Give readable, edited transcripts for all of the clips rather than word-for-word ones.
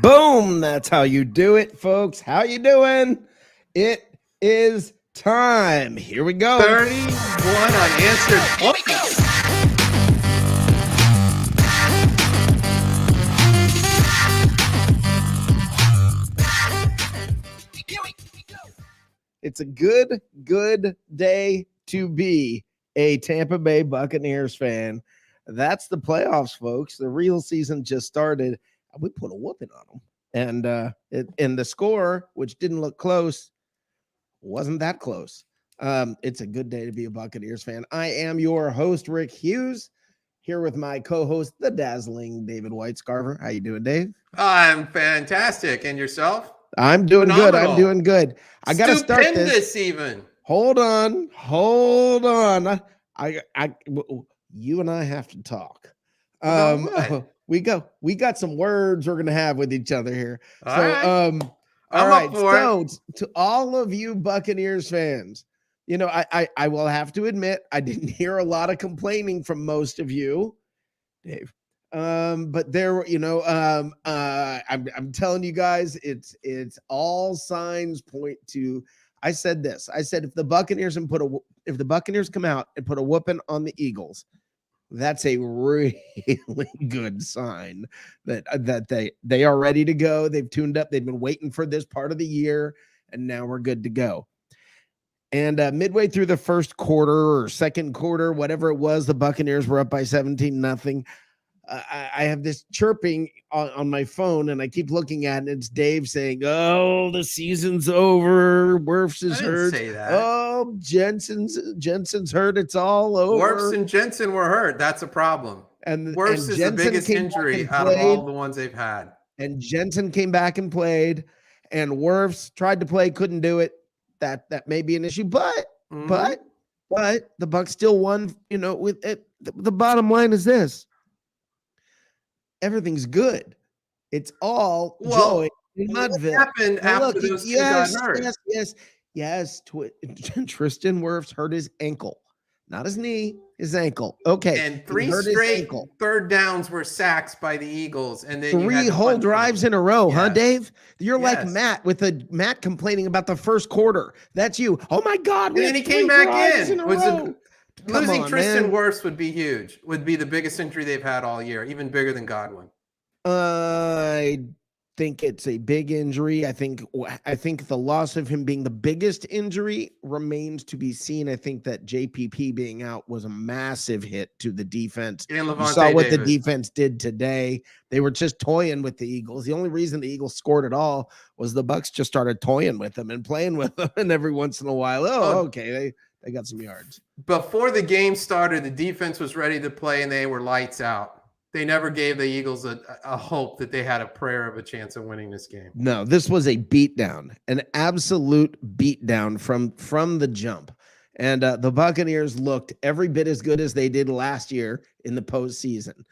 Boom! That's how you do it, folks. How you doing? It is time. Here we go. 31 unanswered points. It's a good day to be a Tampa Bay Buccaneers fan. That's the playoffs, folks. The real season just started. We put a whooping on them. And the score, which didn't look close, wasn't that close. It's a good day to be a Buccaneers fan. I am your host, Rick Hughes, here with my co-host, the dazzling David Whitescarver. How you doing, Dave? I'm fantastic. And yourself? I'm doing Phenomenal. Good. I'm doing good. I got to start this. Stupendous even. Hold on. You and I have to talk. We got some words we're gonna have with each other here. All right. So to all of you Buccaneers fans, you know, I will have to admit I didn't hear a lot of complaining from most of you, Dave. But there, you know, I'm telling you guys, it's all signs point to. I said this. I said if the Buccaneers come out and put a whooping on the Eagles, that's a really good sign that they are ready to go. They've tuned up. They've been waiting for this part of the year, and now we're good to go. And midway through the first quarter or second quarter, whatever it was, the Buccaneers were up by 17-0. I have this chirping on my phone, and I keep looking at it. It's Dave saying, "Oh, the season's over. Wirfs is hurt. Say that. Oh, Jensen's hurt. It's all over." Wirfs and Jensen were hurt. That's a problem. And Wirfs is the biggest injury out of all the ones they've had. And Jensen came back and played, and Wirfs tried to play, couldn't do it. That may be an issue, but the Bucs still won. You know, with it. The bottom line is this. Everything's good. It's all joy in Mudville. What happened after those two got hurt? Yes. Tristan Wirfs hurt his ankle, not his knee, his ankle. Okay. And 3 straight third downs were sacks by the Eagles, and then 3 whole drives in a row, yes. Huh, Dave? You're like Matt Matt complaining about the first quarter. That's you. Oh my God! And then he came back in. Losing Tristan man. Wirfs would be huge. Would be the biggest injury they've had all year, even bigger than Godwin. I think it's a big injury. I think the loss of him being the biggest injury remains to be seen. I think that JPP being out was a massive hit to the defense. And you saw what the defense did today. They were just toying with the Eagles. The only reason the Eagles scored at all was the Bucs just started toying with them and playing with them. And every once in a while, okay, they got some yards. Before the game started, the defense was ready to play, and they were lights out. They never gave the Eagles a hope that they had a prayer of a chance of winning this game. No, this was a beatdown, an absolute beatdown from the jump. And the Buccaneers looked every bit as good as they did last year in the postseason.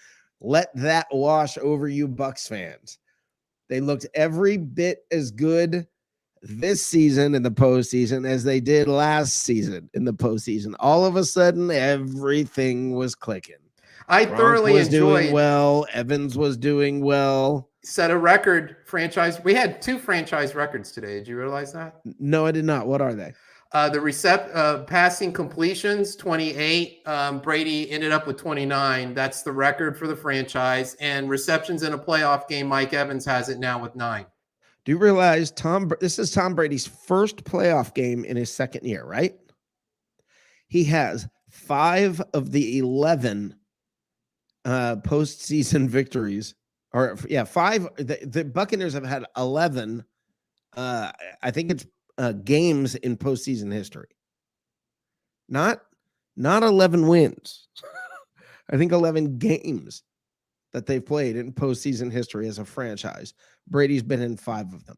Let that wash over you Bucs fans. They looked every bit as good this season in the postseason as they did last season in the postseason. All of a sudden, everything was clicking. I thoroughly enjoyed. Doing well. Evans was doing well. Set a record franchise. We had 2 franchise records today. Did you realize that? No, I did not. What are they? The passing completions, 28. Brady ended up with 29. That's the record for the franchise. And receptions in a playoff game, Mike Evans has it now with 9. Do you realize this is Tom Brady's first playoff game in his second year, right? He has 5 of the 11 postseason victories, 5. The Buccaneers have had 11. I think it's games in postseason history. Not 11 wins. I think 11 games. that they've played in postseason history as a franchise. Brady's been in 5 of them.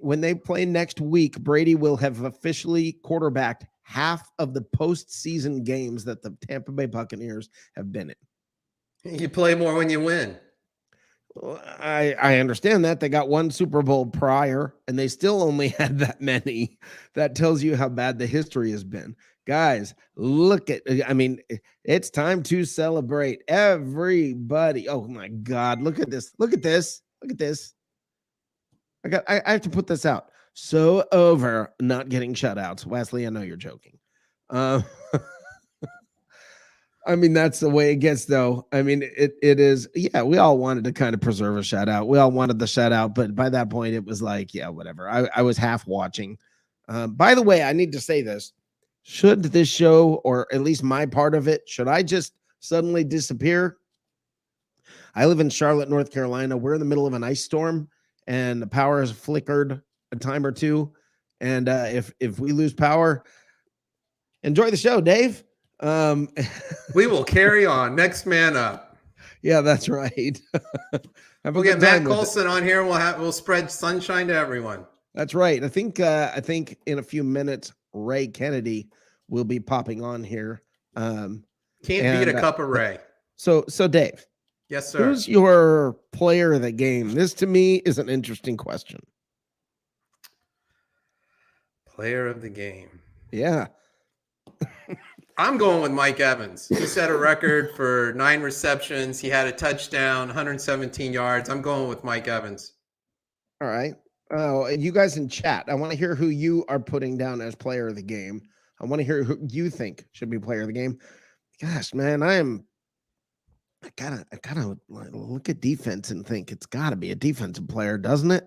When they play next week, Brady will have officially quarterbacked half of the postseason games that the Tampa Bay Buccaneers have been in. You play more when you win. I understand that. They got 1 Super Bowl prior, and they still only had that many. That tells you how bad the history has been. Guys, it's time to celebrate. Everybody. Oh, my God. Look at this. Look at this. Look at this. I have to put this out. So over not getting shutouts. Wesley, I know you're joking. That's the way it gets, though. It is. Yeah, we all wanted to kind of preserve a shutout. We all wanted the shutout, but by that point, it was like, yeah, whatever. I was half watching. By the way, I need to say this. Should this show, or at least my part of it, should I just suddenly disappear? I live in Charlotte, North Carolina. We're in the middle of an ice storm, and the power has flickered a time or two. And if we lose power, enjoy the show, Dave. We will carry on. Next man up. Yeah, that's right. We'll get Matt Colson on here. We'll spread sunshine to everyone. That's right. I think in a few minutes, Ray Kennedy will be popping on here. Can't beat a cup of Ray. So Dave. Yes, sir. Who's your player of the game? This to me is an interesting question. Player of the game. Yeah. I'm going with Mike Evans. He set a record for 9 receptions. He had a touchdown, 117 yards. I'm going with Mike Evans. All right. Oh, you guys in chat, I want to hear who you are putting down as player of the game. I want to hear who you think should be player of the game. Gosh, man, I gotta look at defense and think it's got to be a defensive player, doesn't it?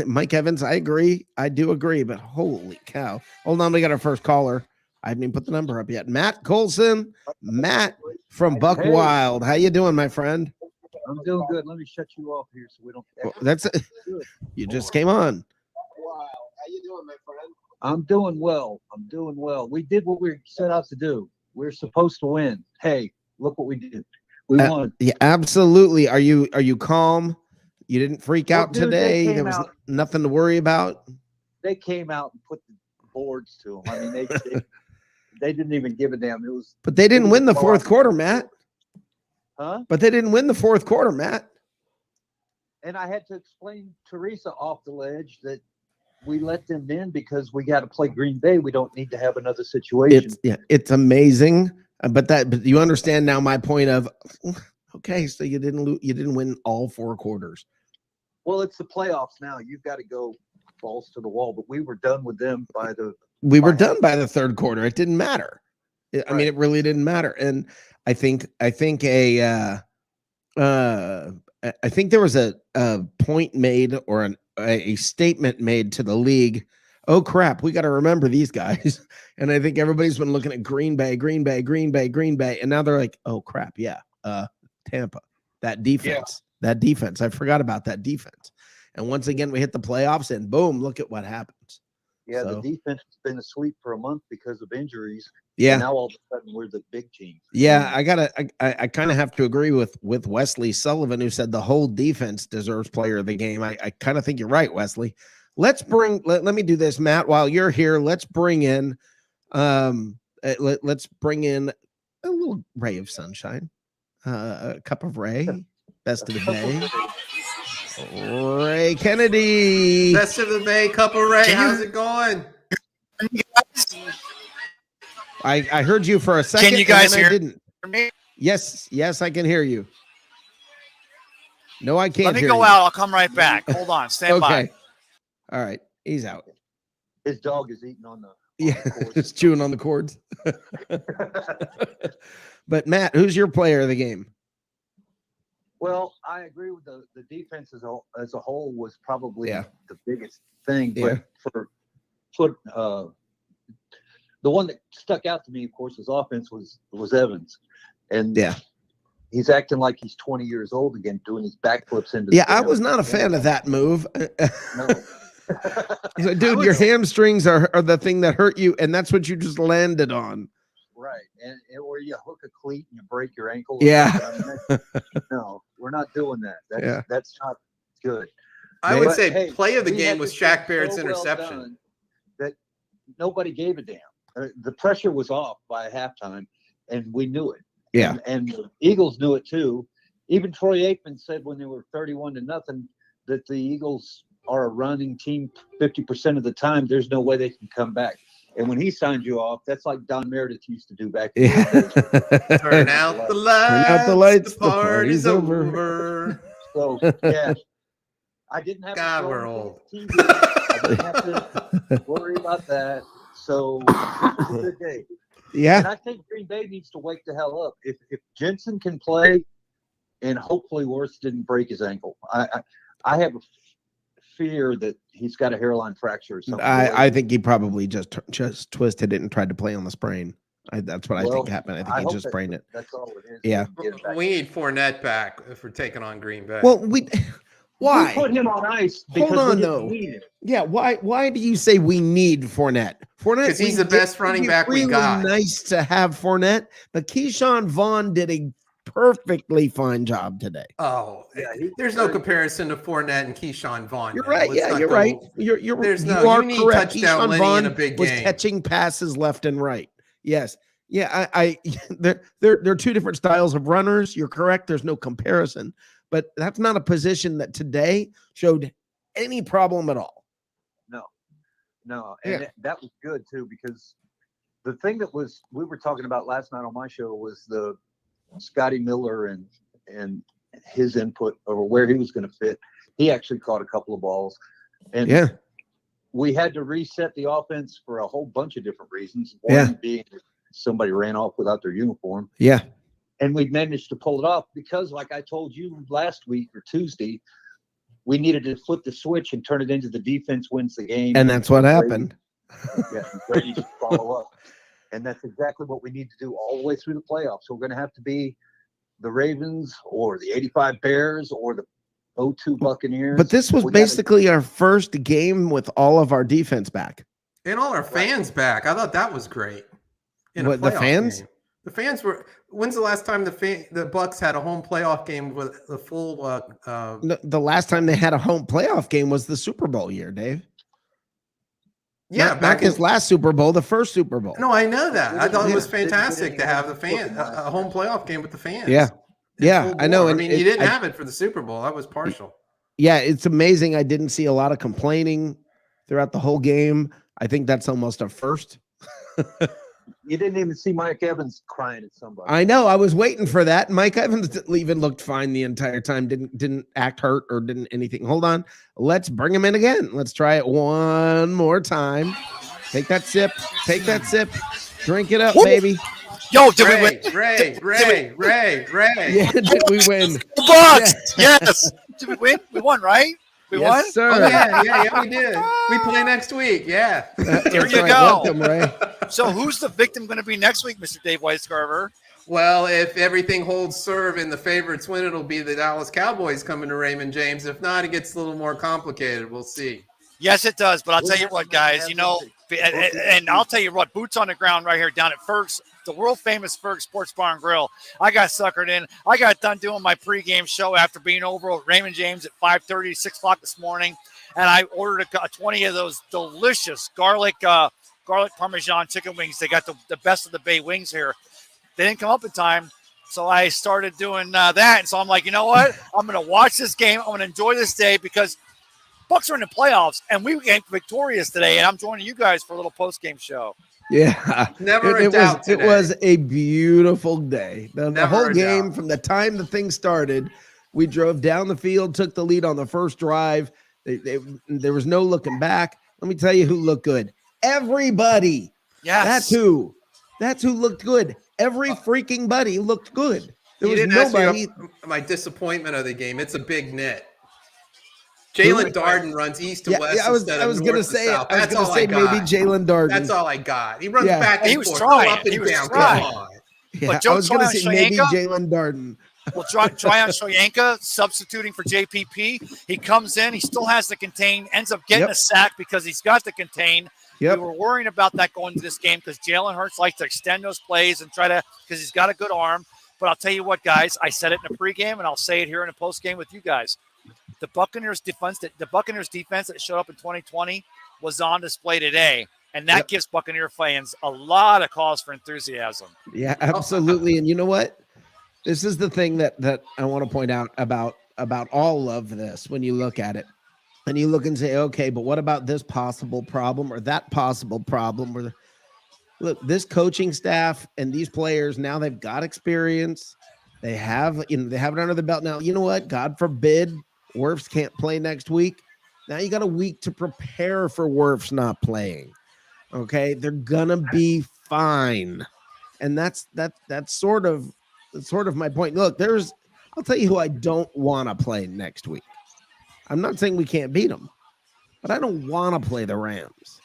Mike Evans, I agree. I do agree, but holy cow. Hold on, we got our first caller. I haven't even put the number up yet. Matt Colson, Matt from Buck Wild. How you doing, my friend? I'm doing good. Let me shut you off here so we don't. Well, that's it. You just came on. Wow. How you doing, my friend? I'm doing well. We did what we set out to do. We're supposed to win. Hey, look what we did. We won. Yeah, absolutely. Are you calm? You didn't freak out today. There was nothing to worry about. They came out and put the boards to them. They didn't even give a damn. But they didn't win the fourth quarter, Matt. Huh? But they didn't win the fourth quarter, Matt. And I had to explain Teresa off the ledge that we let them in because we got to play Green Bay. We don't need to have another situation. It's amazing. But you understand now my point of, okay, so you didn't win all 4 quarters. Well, it's the playoffs now. You've got to go balls to the wall. But we were done with them by the. We were done by the third quarter. It didn't matter. I mean, it really didn't matter. And I think there was a point made or a statement made to the league. Oh crap, we got to remember these guys. And I think everybody's been looking at Green Bay, and now they're like, oh crap, yeah, Tampa, that defense. I forgot about that defense. And once again, we hit the playoffs, and boom, look at what happens. Yeah, the defense has been asleep for a month because of injuries. Yeah. And now all of a sudden we're the big team. Yeah, I kind of have to agree with Wesley Sullivan, who said the whole defense deserves player of the game. I kind of think you're right, Wesley. Let me do this, Matt. While you're here, let's bring in let's bring in a little ray of sunshine. A cup of Ray, best of the day. Ray Kennedy. Best of the Bay, cup of Ray. How's it going? I heard you for a second. Can you guys hear me? Yes, I can hear you. No, I can't. Let me go out. I'll come right back. Hold on. Stand by. Okay. All right. He's out. His dog is eating on the. It's chewing on the cords. But Matt, who's your player of the game? Well, I agree with the defense as a whole was probably the biggest thing. Yeah. But for the one that stuck out to me, of course, his offense was Evans, and he's acting like he's 20 years old again, doing his backflips into. Yeah, I was not a fan of that move. No. So, dude, your hamstrings are the thing that hurt you, and that's what you just landed on. Right, and or you hook a cleat and you break your ankle. Yeah. No, we're not doing that. That's not good. I would But, say hey, play of the we game had was this game Shaq Barrett's so well interception. done that nobody gave a damn. The pressure was off by halftime, and we knew it. Yeah. And the Eagles knew it too. Even Troy Aikman said when they were 31-0 that the Eagles are a running team 50% of the time. There's no way they can come back. And when he signed you off, that's like Don Meredith used to do back in the Yeah. Turn out the lights. Turn out the lights. The party's over. So yeah, I didn't have God, to we're throw old. anything at the TV. I didn't have to worry about that. So this was a good day. And Yeah. I think Green Bay needs to wake the hell up. If Jensen can play, and hopefully Worth didn't break his ankle, I have a fear that he's got a hairline fracture or something. I think he probably just twisted it and tried to play on the sprain. That's what I think happened. I think he hope just sprained it. That's all it is. Yeah. We need Fournette back if we're taking on Green Bay. Well, why? We put him on ice because Hold on, we though. didn't need him. Yeah, why do you say we need Fournette? Fournette, because he's the best running back we got. Nice to have Fournette, but Keyshawn Vaughn did a perfectly fine job today. Oh, Yeah, there's no comparison to Fournette and Keyshawn Vaughn. You're man. right. Let's Yeah, not you're go- right. You're You need correct. touchdown Keyshawn Lenny Vaughn in a big was game. catching passes left and right. Yes. Yeah, I they're two different styles of runners. You're correct. There's no comparison, but that's not a position that today showed any problem at all. No, and that was good too, because the thing that we were talking about last night on my show was the Scotty Miller and his input over where he was going to fit. He actually caught a couple of balls, and we had to reset the offense for a whole bunch of different reasons. One being somebody ran off without their uniform. Yeah. And we managed to pull it off because, like I told you last week or Tuesday, we needed to flip the switch and turn it into the defense wins the game. And that's what happened. Yeah, Brady should follow up. And that's exactly what we need to do all the way through the playoffs. So we're going to have to be the Ravens or the 85 Bears or the 02 Buccaneers. But this was basically our first game with all of our defense back. And all our fans back. I thought that was great. What, the fans? Game. The fans were. When's the last time the Bucs had a home playoff game with the full? The last time they had a home playoff game was the Super Bowl year, Dave. Yeah, back his last Super Bowl, the first Super Bowl. No, I know that. I thought it was fantastic to have a home playoff game with the fans. Yeah, I know. I mean, you didn't have it for the Super Bowl. That was partial. Yeah, it's amazing. I didn't see a lot of complaining throughout the whole game. I think that's almost a first. You didn't even see Mike Evans crying at somebody. I know. I was waiting for that. Mike Evans even looked fine the entire time. Didn't act hurt or didn't anything. Hold on. Let's bring him in again. Let's try it one more time. Take that sip. Take that sip. Drink it up, baby. Yo, did we win? Ray. Yeah, did we win? The Bucs. Yes. Did we win? We won, right? We won? Sir. Oh, yeah, we did. We play next week. Yeah. There you go. Welcome, Ray. So who's the victim going to be next week, Mr. Dave Weisgarver? Well, if everything holds serve and the favorites win, it'll be the Dallas Cowboys coming to Raymond James. If not, it gets a little more complicated. We'll see. Yes, it does. But I'll tell you what, guys, and I'll tell you what, boots on the ground right here down at Ferg's, the world-famous Ferg's Sports Bar and Grill. I got suckered in. I got done doing my pregame show after being over at Raymond James at 5:30, 6 o'clock this morning, and I ordered a 20 of those delicious garlic Parmesan chicken wings. They got the best of the Bay wings here. They didn't come up in time, so I started doing that. And so I'm like, you know what? I'm going to watch this game. I'm going to enjoy this day because Bucs are in the playoffs, and we came victorious today, and I'm joining you guys for a little post-game show. Yeah. Never a doubt it was a beautiful day. The whole game, doubt. from the time the thing started, we drove down the field, took the lead on the first drive. There was no looking back. Let me tell you who looked good. Everybody. Yes. That's who looked good. Every freaking buddy looked good. There was didn't ask me nobody. my disappointment of the game. It's a big net. Jalen Darden runs east to west. I was going to say south. maybe Jalen Darden. That's all I got. He runs back and he was forth, trying. up and He was down. trying. Come on. Yeah, But Joe I was going to say maybe Tryon-Shoyinka? Jalen Darden. Well, Tryon Shoyinka substituting for JPP. He comes in. He still has to contain, ends up getting a sack because he's got to contain. Yep. We were worrying about that going to this game because Jalen Hurts likes to extend those plays and try to, because he's got a good arm. But I'll tell you what, guys, I said it in a pregame, and I'll say it here in a postgame with you guys. The Buccaneers defense that showed up in 2020 was on display today, and that gives Buccaneer fans a lot of cause for enthusiasm. Yeah, absolutely. And you know what? This is the thing that I want to point out about all of this. When you look at it and you look and say, okay, but what about this possible problem or that possible problem? Or look, this coaching staff and these players, now they've got experience. They have it under the belt. Now, you know what? God forbid Wirfs can't play next week. Now you got a week to prepare for Wirfs not playing. Okay, they're gonna be fine, and that's sort of my point. Look, I'll tell you who I don't want to play next week. I'm not saying we can't beat them, but I don't want to play the Rams.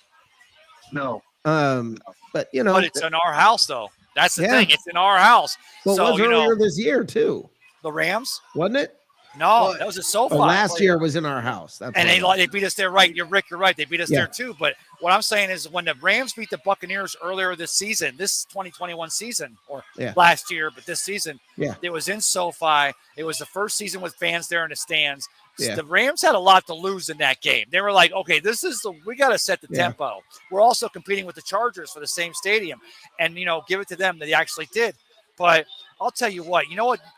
No. But but it's in our house though. That's the thing. It's in our house. Well, so it was earlier this year too. The Rams, wasn't it? No, that was a SoFi. Last year was in our house. And they beat us there, right? You're right. They beat us there too. But what I'm saying is when the Rams beat the Buccaneers earlier this season, this 2021 season, or last year, but this season, it was in SoFi. It was the first season with fans there in the stands. So the Rams had a lot to lose in that game. They were like, okay, we got to set the tempo. We're also competing with the Chargers for the same stadium. And, give it to them that they actually did. But I'll tell you what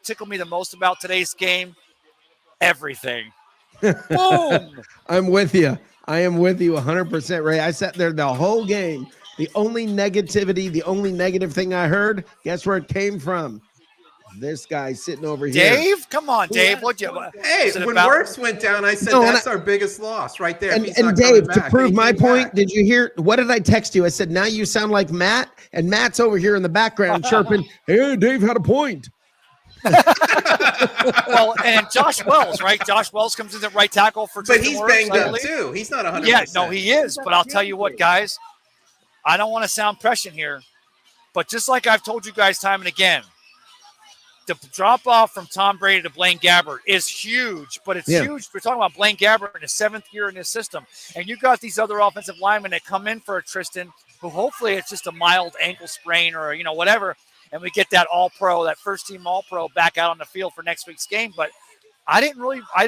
tickled me the most about today's game? Everything. Boom. I'm with you. I am with you 100%, Ray. I sat there the whole game. The only negative thing I heard, guess where it came from? This guy sitting over here. Dave? Come on, Dave. Hey, when Wirfs went down, I said that's our biggest loss right there. And Dave, to prove my point, did you hear, what did I text you? I said, now you sound like Matt, and Matt's over here in the background chirping, hey, Dave had a point. Well, and Josh Wells, right? Josh Wells comes in at right tackle for But he's banged up too. He's not 100%. Yeah, no, he is. But I'll tell you what, guys, I don't want to sound prescient here, but just like I've told you guys time and again, the drop off from Tom Brady to Blaine Gabbert is huge, but it's huge. We're talking about Blaine Gabbert in his 7th year in his system, and you got these other offensive linemen that come in for a Tristan, who hopefully it's just a mild ankle sprain or whatever. And we get that all-pro, that first-team all-pro back out on the field for next week's game. But I didn't worry. I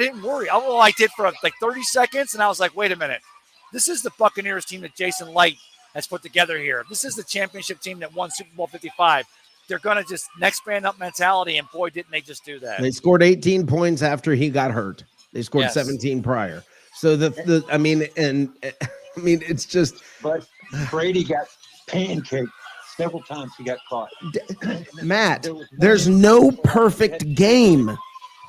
did for like 30 seconds, and I was like, wait a minute. This is the Buccaneers team that Jason Light has put together here. This is the championship team that won Super Bowl 55. They're going to just next man up mentality, and boy, didn't they just do that. They scored 18 points after he got hurt. They scored 17 prior. So it's just. But Brady got pancaked. Several times he got caught. Matt, there's no perfect game.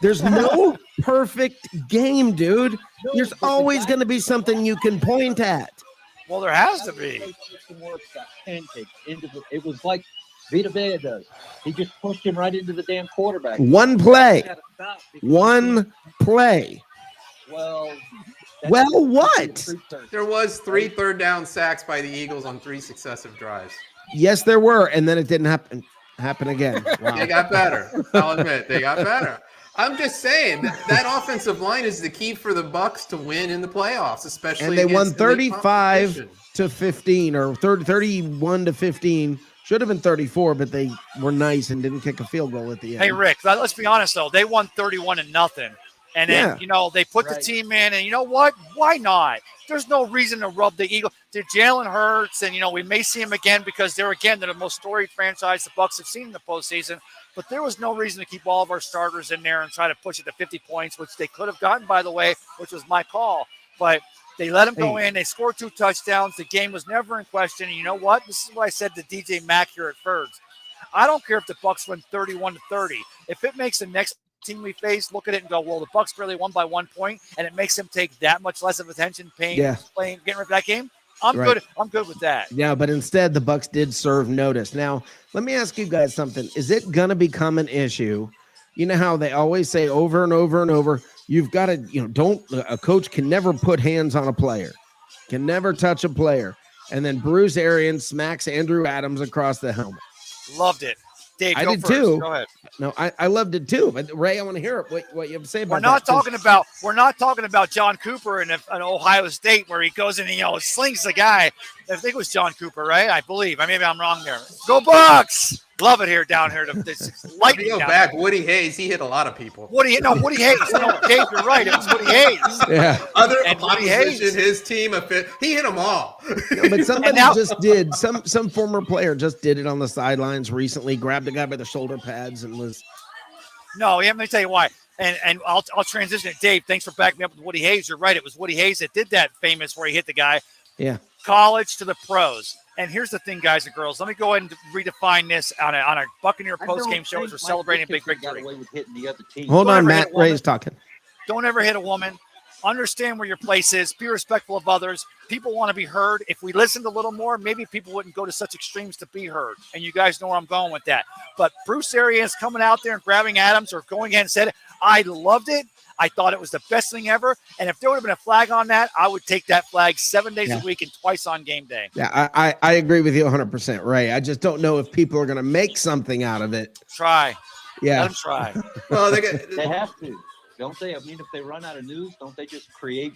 There's no perfect game, dude. There's always going to be something you can point at. Well, there has to be. It was like Vita Vea does. He just pushed him right into the damn quarterback. One play. Well, what? There was 3 third-down sacks by the Eagles on 3 successive drives. Yes, there were, and then it didn't happen again. Wow. They got better. I'll admit, they got better. I'm just saying that offensive line is the key for the Bucs to win in the playoffs, especially. And they won 35-15 or 31-15. Should have been 34, but they were nice and didn't kick a field goal at the end. Hey, Rick, let's be honest though. They won 31-0. And then, they put the team in, and you know what? Why not? There's no reason to rub the Eagle. They're Jalen Hurts, and, we may see him again because they're the most storied franchise the Bucs have seen in the postseason. But there was no reason to keep all of our starters in there and try to push it to 50 points, which they could have gotten, by the way, which was my call. But they let him go in. They scored 2 touchdowns. The game was never in question. And you know what? This is what I said to DJ Mack here at Fergs. I don't care if the Bucs win 31-30. If it makes the next team we face look at it and go, well, the Bucs barely won by 1 point, and it makes them take that much less of attention playing, getting rid of that game. I'm good. I'm good with that. Yeah, but instead the Bucs did serve notice. Now, let me ask you guys something. Is it gonna become an issue? You know how they always say over and over and over, you've got to, a coach can never put hands on a player, can never touch a player. And then Bruce Arians smacks Andrew Adams across the helmet. Loved it. Dave, I go did first. too. Go ahead. No, I loved it too. But Ray, I want to hear what you have to say about We're not that. talking about John Cooper in an Ohio State where he goes and slings the guy. I think it was John Cooper, right? I believe. Maybe I'm wrong there. Go Bucs! Love it here down here. It's lightning. If you go down back, here. Woody Hayes, he hit a lot of people. Woody Hayes. No, Dave, you're right. It was Woody Hayes. Yeah. Other And Woody opposition, Hayes. his team, he hit them all. No, but somebody now- just did. Some former player just did it on the sidelines recently. Grabbed a guy by the shoulder pads and was. No, let me tell you why. And I'll transition it. Dave, thanks for backing me up with Woody Hayes. You're right. It was Woody Hayes that did that famous where he hit the guy. Yeah. College to the pros. And here's the thing, guys and girls. Let me go ahead and redefine this on a Buccaneer post-game show as we're celebrating a big victory. Away with hitting the other team. Hold Don't on, ever Matt. hit a woman. Ray's talking. Don't ever hit a woman. Understand where your place is. Be respectful of others. People want to be heard. If we listened a little more, maybe people wouldn't go to such extremes to be heard. And you guys know where I'm going with that. But Bruce Arians coming out there and grabbing Adams or going ahead and said it. I loved it. I thought it was the best thing ever. And if there would have been a flag on that, I would take that flag 7 days a week and twice on game day. Yeah, I agree with you 100%, Ray. I just don't know if people are going to make something out of it. Try. Yeah. Let them try. Well, They have to, don't they? I mean, if they run out of news, don't they just create?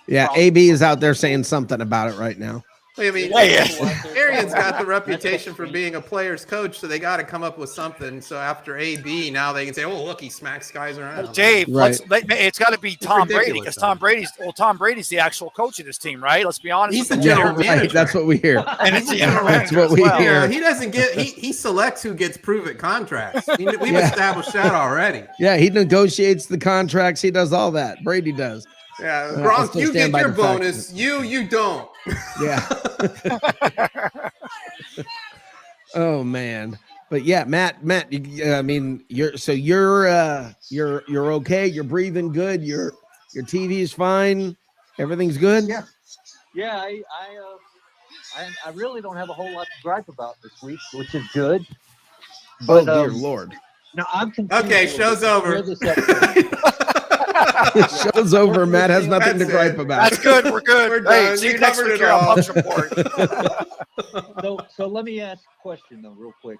Yeah, AB is out there saying something about it right now. I mean, Yeah. Arians got the reputation for being a player's coach, so they got to come up with something. So after AB, now they can say, "Oh, look, he smacks guys around." Dave, Right. it's got to be Tom Brady ridiculous, because though. Tom Brady's the actual coach of this team, right? Let's be honest. He's with the you. general manager. Right, that's what we hear. And it's the general That's manager what as we well. hear. Yeah, he doesn't get. He selects who gets prove-it contracts. We've Yeah. established that already. Yeah, he negotiates the contracts. He does all that. Brady does. Yeah, I'll Gronk, still you stand get by your the fact bonus. You don't. Yeah. Oh man. But yeah, Matt, I mean, you're okay. You're breathing good. Your TV's fine. Everything's good. Yeah. Yeah, I really don't have a whole lot to gripe about this week, which is good. Oh But, dear Lord. No, I'm confused. Okay, a little show's bit. over. Where this episode- Show's over. Matt has nothing to That's gripe it. about. That's good. We're good. We're Hey, done. see We you next covered week it here on all. Bucs Report. So let me ask a question though, real quick.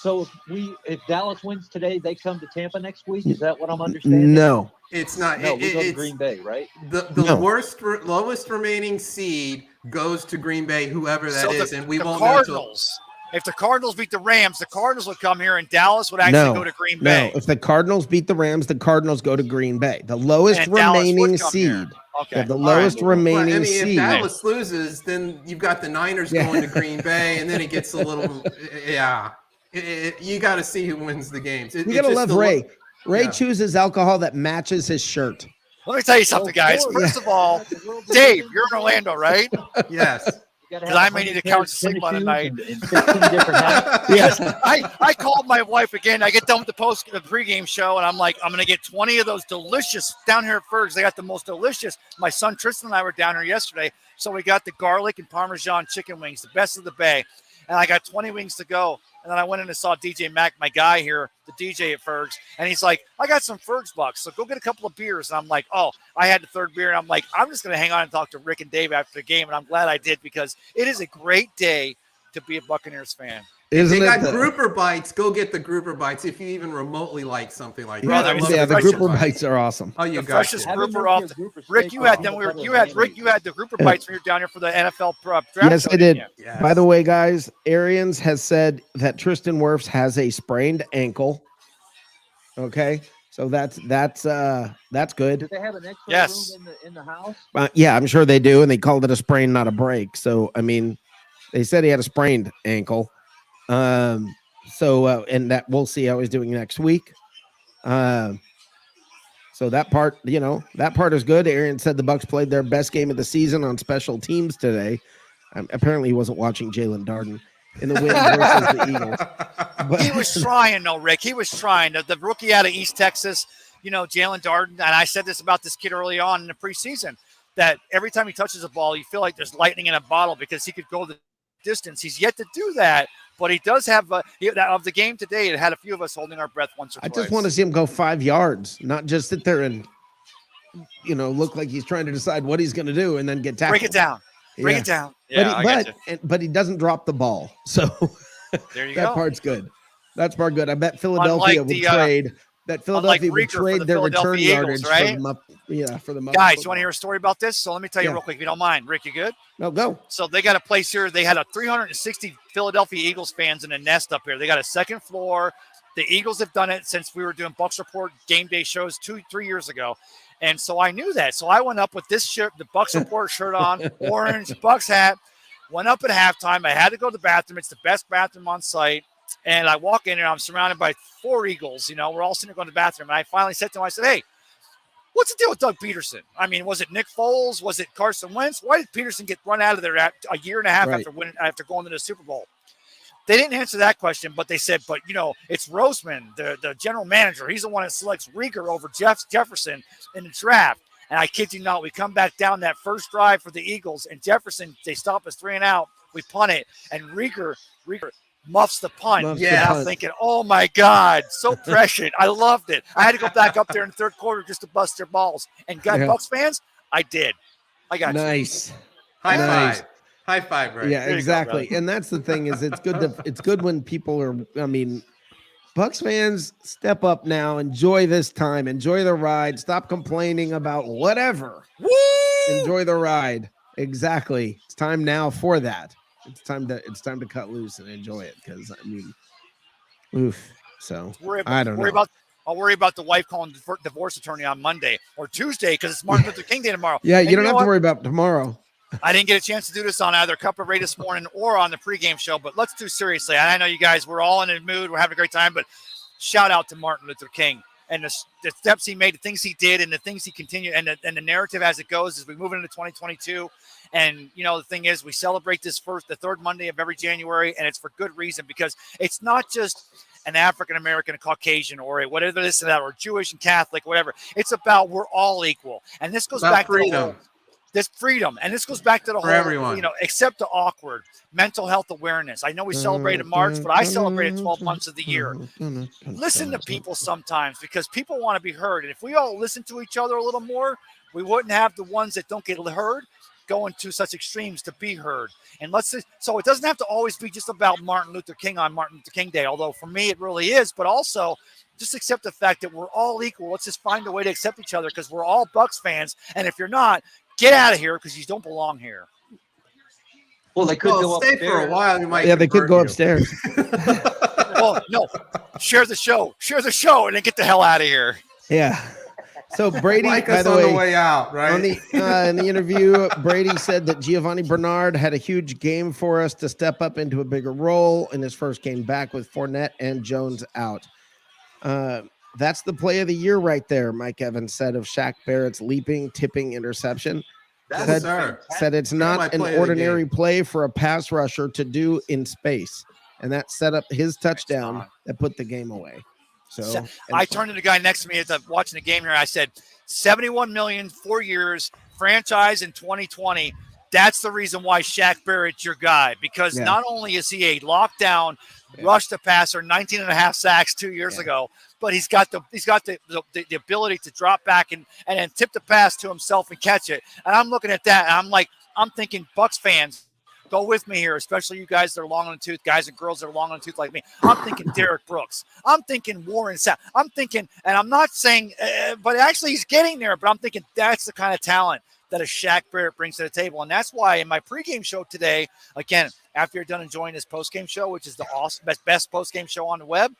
So if Dallas wins today, they come to Tampa next week. Is that what I'm understanding? No. It's not. No, we go to It's Green Bay, right? the No. lowest remaining seed goes to Green Bay, whoever that is, and we the won't know till. Cardinals. If the Cardinals beat the Rams, the Cardinals would come here, and Dallas would actually go to Green Bay. No. If the Cardinals beat the Rams, the Cardinals go to Green Bay. The lowest And Dallas would remaining come seed. here. Okay. Yeah, the All lowest right. remaining Well, I mean, seed. if Dallas loses, then you've got the Niners Yeah. going to Green Bay, and then it gets a little, yeah. You got to see who wins the games. You gotta love the Ray. Ray yeah. chooses alcohol that matches his shirt. Let me tell you something, guys. First of all, Dave, you're in Orlando, right? Yes. Because I may need to count sleep on a night. And 15 different hats. Yes. I called my wife again. I get done with the pregame show, and I'm like, I'm going to get 20 of those delicious down here at Ferg's. They got the most delicious. My son Tristan and I were down here yesterday, so we got the garlic and Parmesan chicken wings, the best of the Bay. And I got 20 wings to go. And then I went in and saw DJ Mack, my guy here, the DJ at Ferg's. And he's like, I got some Ferg's bucks, so go get a couple of beers. And I'm like, oh, I had the third beer. And I'm like, I'm just going to hang on and talk to Rick and Dave after the game. And I'm glad I did because it is a great day to be a Buccaneers fan. Isn't They got it? grouper bites. Go get the grouper bites if you even remotely like something like Yeah, that. I love Yeah, the freshest grouper bites are awesome. Oh, you The got freshest it. grouper off. Rick, you had them. You had the grouper bites when you were down here for the NFL draft. Yes, show, I did. didn't you? Yes. By the way, guys, Arians has said that Tristan Wirfs has a sprained ankle. Okay, so that's Do good. they have an X-ray Yes. room in the house? Yeah, I'm sure they do, and they called it a sprain, not a break. So I mean, they said he had a sprained ankle. And that we'll see how he's doing next week. So that part, that part is good. Aaron said the Bucs played their best game of the season on special teams today. Apparently, he wasn't watching Jalen Darden in the win versus the Eagles. But He was trying, though, Rick. He was trying. The rookie out of East Texas, Jalen Darden, and I said this about this kid early on in the preseason, that every time he touches a ball, you feel like there's lightning in a bottle because he could go the distance. He's yet to do that, but he does have of the game today. It had a few of us holding our breath once or I twice. just want to see him go 5 yards, not just sit there and look like he's trying to decide what he's going to do and then get tackled. break it down. Break Yeah. it down. Yeah, But he doesn't drop the ball. So There you That go. part's good. That's part good. I bet Philadelphia will trade. That Philadelphia will trade their return yardage right? for the Guys, you want to hear a story about this? So let me tell you real quick, if you don't mind. Rick, you good? No, go. So they got a place here. They had a 360 Philadelphia Eagles fans in a nest up here. They got a second floor. The Eagles have done it since we were doing Bucs Report game day shows 2-3 years ago. And so I knew that. So I went up with this shirt, the Bucs Report shirt on, orange Bucs hat, went up at halftime. I had to go to the bathroom. It's the best bathroom on site. And I walk in and I'm surrounded by 4 Eagles. You know, we're all sitting there going to the bathroom. And I finally said to him, I said, hey, what's the deal with Doug Peterson? I mean, was it Nick Foles? Was it Carson Wentz? Why did Peterson get run out of there a year and a half after going to the Super Bowl? They didn't answer that question, but they said, but, you know, it's Roseman, the general manager. He's the one that selects Rieger over Jefferson in the draft. And I kid you not, we come back down that first drive for the Eagles, and Jefferson, they stop us 3 and out. We punt it, and Rieger muffs the punt. I'm thinking, oh, my God, so prescient. I loved it. I had to go back up there in the third quarter just to bust their balls. And Bucs fans, I did. I got you. Nice. High five. High five, right? Yeah, exactly. And that's the thing is it's good when people are, I mean, Bucs fans, step up now, enjoy this time, enjoy the ride, stop complaining about whatever. Woo! Enjoy the ride. Exactly. It's time now for that. It's time to cut loose and enjoy it because I mean, oof. So I don't know. I'll worry about the wife calling the divorce attorney on Monday or Tuesday because it's Martin Luther King Day tomorrow. Yeah, you don't have to worry about tomorrow. I didn't get a chance to do this on either Cup of Ray this morning or on the pregame show, but let's do seriously. I know you guys, we're all in a mood. We're having a great time, but shout out to Martin Luther King and the steps he made, the things he did, and the things he continued, and the narrative as it goes as we move into 2022. And, you know, the thing is, we celebrate this the third Monday of every January, and it's for good reason because it's not just an African-American, a Caucasian, or a whatever this and that, or Jewish and Catholic, whatever. It's about we're all equal. And this goes back to this freedom. And this goes back to the whole, everyone. You know, except the awkward mental health awareness. I know we celebrated March, but I celebrated 12 months of the year. Listen to people sometimes because people want to be heard. And if we all listen to each other a little more, we wouldn't have the ones that don't get heard going to such extremes to be heard. And so it doesn't have to always be just about Martin Luther King on Martin Luther King Day, although for me it really is, but also just accept the fact that we're all equal. Let's just find a way to accept each other because we're all Bucs fans. And if you're not, get out of here because you don't belong here. Well, they could go stay upstairs for a while. They could go upstairs. Well, no, share the show, and then get the hell out of here. Yeah. So Brady, by the way out, right? In the interview, Brady said that Giovanni Bernard had a huge game for us to step up into a bigger role in his first game back with Fournette and Jones out. That's the play of the year right there, Mike Evans said of Shaq Barrett's leaping, tipping interception. Said it's not an ordinary play for a pass rusher to do in space. And that set up his touchdown that put the game away. So I turned to the guy next to me as I'm watching the game here. I said, $71 million, 4 years, franchise in 2020. That's the reason why Shaq Barrett's your guy, because not only is he a lockdown rush to passer, 19 and a half sacks 2 years ago, but he's got the ability to drop back and then tip the pass to himself and catch it. And I'm looking at that and I'm thinking Bucs fans, go with me here, especially you guys that are long on the tooth, guys and girls that are long on the tooth like me. I'm thinking Derek Brooks. I'm thinking Warren Sapp. I'm thinking, and I'm not saying, but actually he's getting there, but I'm thinking that's the kind of talent that a Shaq Barrett brings to the table. And that's why in my pregame show today, again, after you're done enjoying this postgame show, which is the awesome, best postgame show on the web,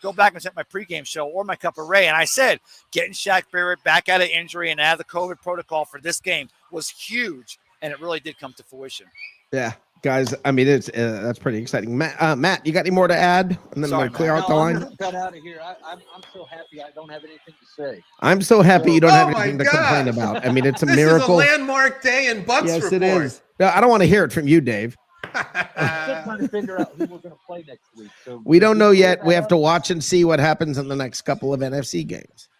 go back and check my pregame show or my Cup of Ray. And I said, getting Shaq Barrett back out of injury and out of the COVID protocol for this game was huge. And it really did come to fruition. Yeah, guys. I mean, it's that's pretty exciting. Matt, you got any more to add? And then we'll clear out the line. I'm cut out of here. I'm so happy. I don't have anything to say. I'm so happy you don't have anything to complain about. I mean, it's a miracle. This is a landmark day in Bucs Yes, Report. it is. No, I don't want to hear it from you, Dave. I'm still trying to figure out who we're going to play next week. So we don't know yet. We have to watch and see what happens in the next couple of NFC games.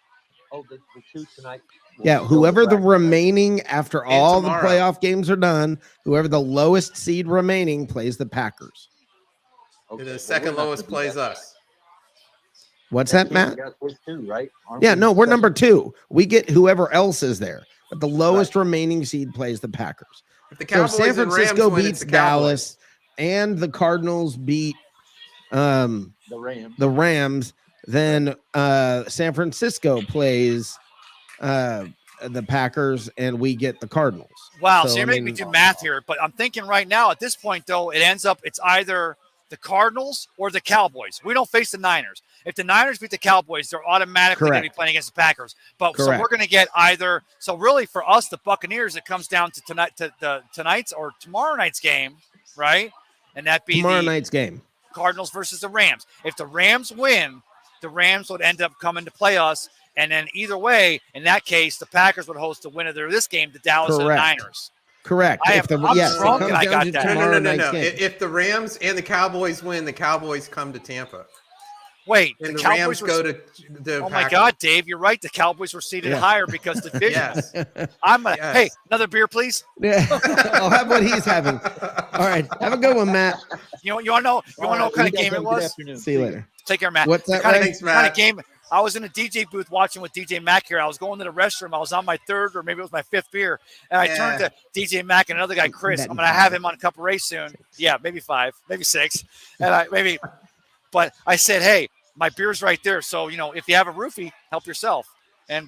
Oh, the two tonight. Yeah, whoever the remaining after all the playoff games are done, whoever the lowest seed remaining plays the Packers. Okay. The second lowest plays us. What's that, Matt? Two, right? Yeah, no, we're number 2. We get whoever else is there, but the lowest remaining seed plays the Packers. If the Cowboys so San Francisco and Rams beats Dallas and the Cardinals beat The Rams. Then San Francisco plays the Packers, and we get the Cardinals. Wow, so you're making me do math here, but I'm thinking right now at this point, though, it ends up it's either the Cardinals or the Cowboys. We don't face the Niners. If the Niners beat the Cowboys, they're automatically going to be playing against the Packers. But so we're going to get either. So really, for us, the Buccaneers, it comes down to tonight's or tomorrow night's game, right? And that be tomorrow night's game, Cardinals versus the Rams. If the Rams win, the Rams would end up coming to play us. And then either way, in that case, the Packers would host the winner of this game, the Dallas and the Niners. Correct. I'm drunk and I got that. No. If the Rams and the Cowboys win, the Cowboys come to Tampa. Wait, and the Rams go to the Oh Packers. my God, Dave, you're right. The Cowboys were seated higher because the division. Hey, another beer, please. Yeah, I'll have what he's having. All right, have a good one, Matt. You want to know what kind of game it was? See you later. Take care, Matt. What's that? Thanks, Matt. Kind of game. I was in a DJ booth watching with DJ Mack here. I was going to the restroom. I was on my third or maybe it was my fifth beer. And I turned to DJ Mack and another guy, Chris. I'm going to have him on Cup of Race soon. Yeah, maybe 5, maybe 6. And but I said, hey, my beer's right there. So, if you have a roofie, help yourself. And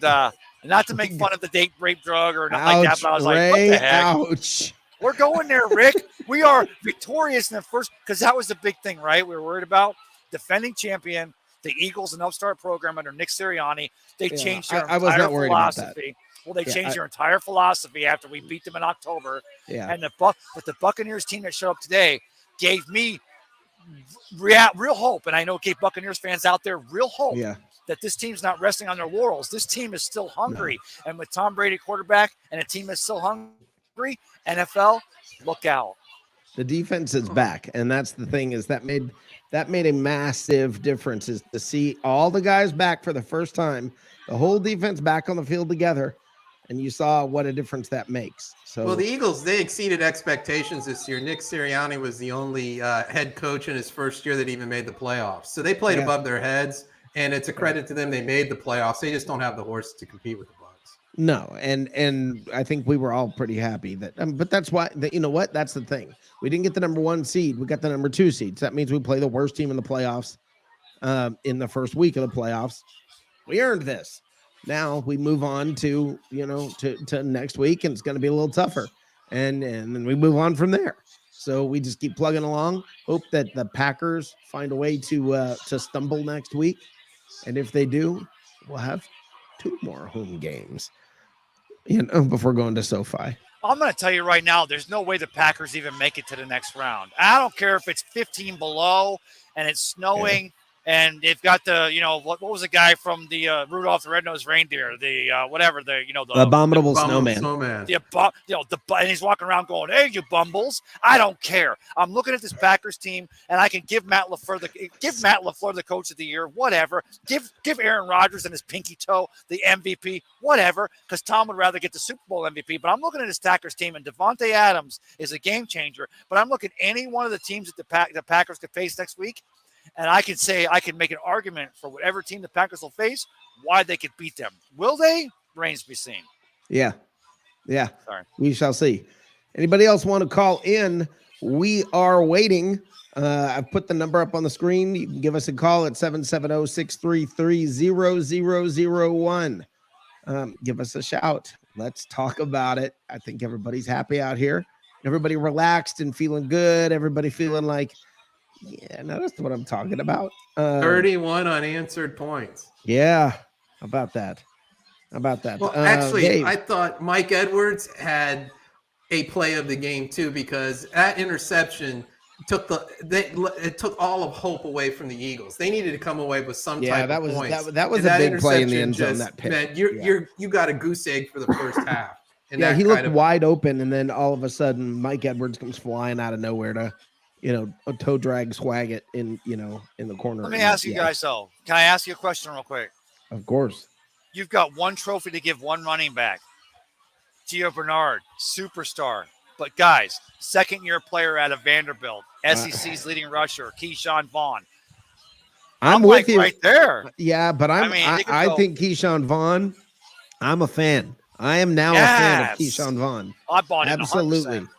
not to make fun of the date, rape, drug or nothing like that. But I was like, what the heck? Ouch. We're going there, Rick. We are victorious in the first because that was the big thing, right? We were worried about defending champion. The Eagles, an upstart program under Nick Sirianni, they changed their entire philosophy. Well, they changed their entire philosophy after we beat them in October. Yeah. And the Buccaneers team that showed up today gave me real hope, and I know gave Buccaneers fans out there real hope that this team's not resting on their laurels. This team is still hungry, and with Tom Brady quarterback and a team that's still hungry, NFL, look out. The defense is back, and that's the thing is that made a massive difference is to see all the guys back for the first time, the whole defense back on the field together, and you saw what a difference that makes. So, well, the Eagles, they exceeded expectations this year. Nick Sirianni was the only head coach in his first year that even made the playoffs. So they played above their heads, and it's a credit to them. They made the playoffs. They just don't have the horse to compete with the Bucs. No, and I think we were all pretty happy that, but that's why, you know what? That's the thing. We didn't get the number 1 seed. We got the number 2 seed. So that means we play the worst team in the playoffs in the first week of the playoffs. We earned this. Now we move on to, to next week, and it's going to be a little tougher. And then we move on from there. So we just keep plugging along, hope that the Packers find a way to stumble next week. And if they do, we'll have 2 more home games, before going to SoFi. I'm going to tell you right now, there's no way the Packers even make it to the next round. I don't care if it's 15 below and it's snowing and they've got the, what was the guy from the Rudolph the Red-Nosed Reindeer, the abominable snowman. And he's walking around going, hey, you bumbles. I don't care. I'm looking at this Packers team and I can give Matt LaFleur the coach of the year, whatever. Give Aaron Rodgers and his pinky toe the MVP, whatever, because Tom would rather get the Super Bowl MVP. But I'm looking at his Packers team, and Devontae Adams is a game changer. But I'm looking at any one of the teams that the Packers could face next week, and I can make an argument for whatever team the Packers will face, why they could beat them. Will they? Remains to be seen. Yeah. Sorry. We shall see. Anybody else want to call in? We are waiting. I've put the number up on the screen. You can give us a call at 770-633-0001. Give us a shout. Let's talk about it. I think everybody's happy out here. Everybody relaxed and feeling good. Everybody feeling like, that's what I'm talking about. 31 unanswered points. Yeah. How about that? Well, actually, Dave. I thought Mike Edwards had a play of the game too, because that interception took all of hope away from the Eagles. They needed to come away with some type of points. That was a big play in the end zone. That pick. You got a goose egg for the first half. He looked wide open, and then all of a sudden, Mike Edwards comes flying out of nowhere to, a toe drag swag it in the corner. Let me ask you guys though. Can I ask you a question real quick? Of course. You've got one trophy to give one running back. Gio Bernard, superstar. But guys, second-year player out of Vanderbilt, SEC's leading rusher, Keyshawn Vaughn. I'm with you right there. Yeah, but I think Keyshawn Vaughn, I'm a fan. I am now a fan of Keyshawn Vaughn. I bought it. Absolutely. 100%.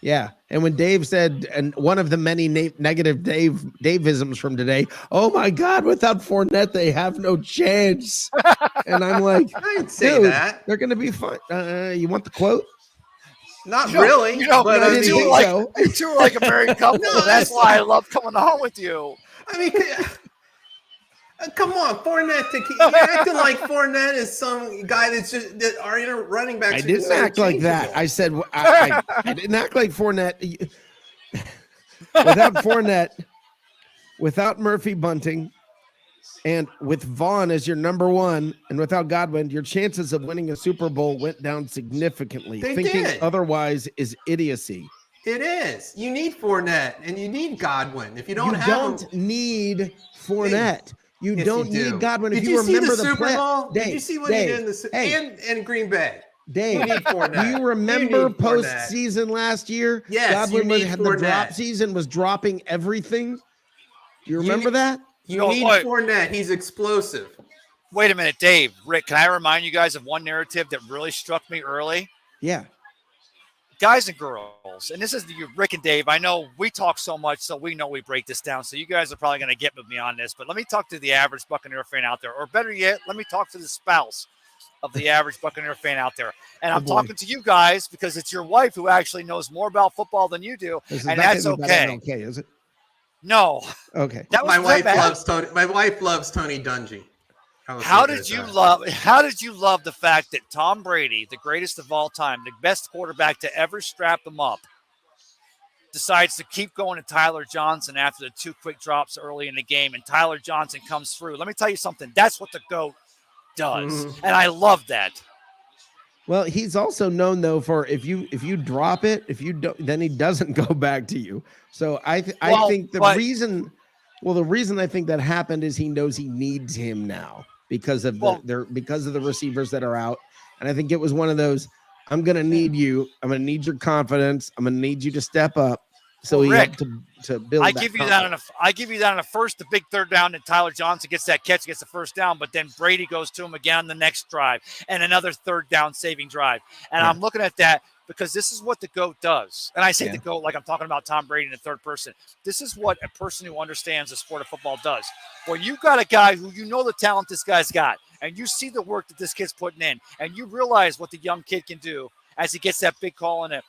Yeah. And when Dave said, and one of the many negative Daveisms from today, oh my God, without Fournette, they have no chance. And I'm like, I didn't say that. They're going to be fine. You want the quote? Not really. But I didn't think so. You two are like a married couple. That's why I love coming on with you. I mean, come on, Fournette. You're acting like Fournette is some guy that our running backs. I didn't act like that. I said I didn't act like Fournette. Without Fournette, without Murphy Bunting, and with Vaughn as your number one, and without Godwin, your chances of winning a Super Bowl went down significantly. Thinking otherwise is idiocy. It is. You need Fournette and you need Godwin. If you don't need Fournette. You don't need Godwin. Did you see the Super Bowl? Did you see what he did in the Super Bowl? And Green Bay? Dave, do you remember postseason last year? Yes, Godwin had the drop season, was dropping everything. Do you remember that? You need Fournette. He's explosive. Wait a minute, Dave. Rick, can I remind you guys of one narrative that really struck me early? Yeah. Guys and girls, and this is Rick and Dave. I know we talk so much, so we know we break this down. So you guys are probably going to get with me on this, but let me talk to the average Buccaneer fan out there, or better yet, let me talk to the spouse of the average Buccaneer fan out there. And I'm talking to you guys because it's your wife who actually knows more about football than you do, and that's okay. Okay, is it? No. Okay. My wife loves Tony. My wife loves Tony Dungy. How did you love the fact that Tom Brady, the greatest of all time, the best quarterback to ever strap him up, decides to keep going to Tyler Johnson after the 2 quick drops early in the game, and Tyler Johnson comes through? Let me tell you something. That's what the GOAT does, and I love that. Well, he's also known though for if you drop it, if you don't, then he doesn't go back to you. So I think the reason I think that happened is he knows he needs him now because of the receivers that are out, and I think it was one of those. I'm gonna need you. I'm gonna need your confidence. I'm gonna need you to step up. So he had to build. I give you that on a first, the big third down, and Tyler Johnson gets that catch, gets the first down, but then Brady goes to him again on the next drive and another third down saving drive. And I'm looking at that because this is what the GOAT does. And I say the GOAT like I'm talking about Tom Brady in the third person. This is what a person who understands the sport of football does. When you got a guy who you know the talent this guy's got, and you see the work that this kid's putting in, and you realize what the young kid can do as he gets that big call in the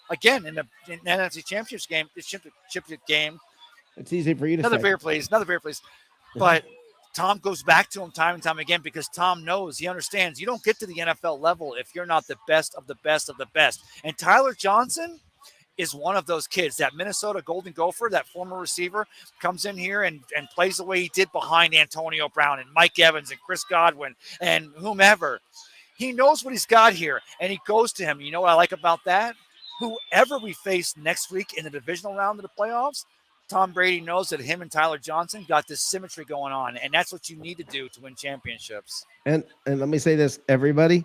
NFC Championship game, the championship game. It's easy for you to Another say. beer, please. But Tom goes back to him time and time again because Tom knows, he understands you don't get to the NFL level if you're not the best of the best of the best. And Tyler Johnson is one of those kids. That Minnesota Golden Gopher, that former receiver, comes in here and plays the way he did behind Antonio Brown and Mike Evans and Chris Godwin and whomever. He knows what he's got here, and he goes to him. You know what I like about that? Whoever we face next week in the divisional round of the playoffs, Tom Brady knows that him and Tyler Johnson got this symmetry going on, and that's what you need to do to win championships. And let me say this, everybody.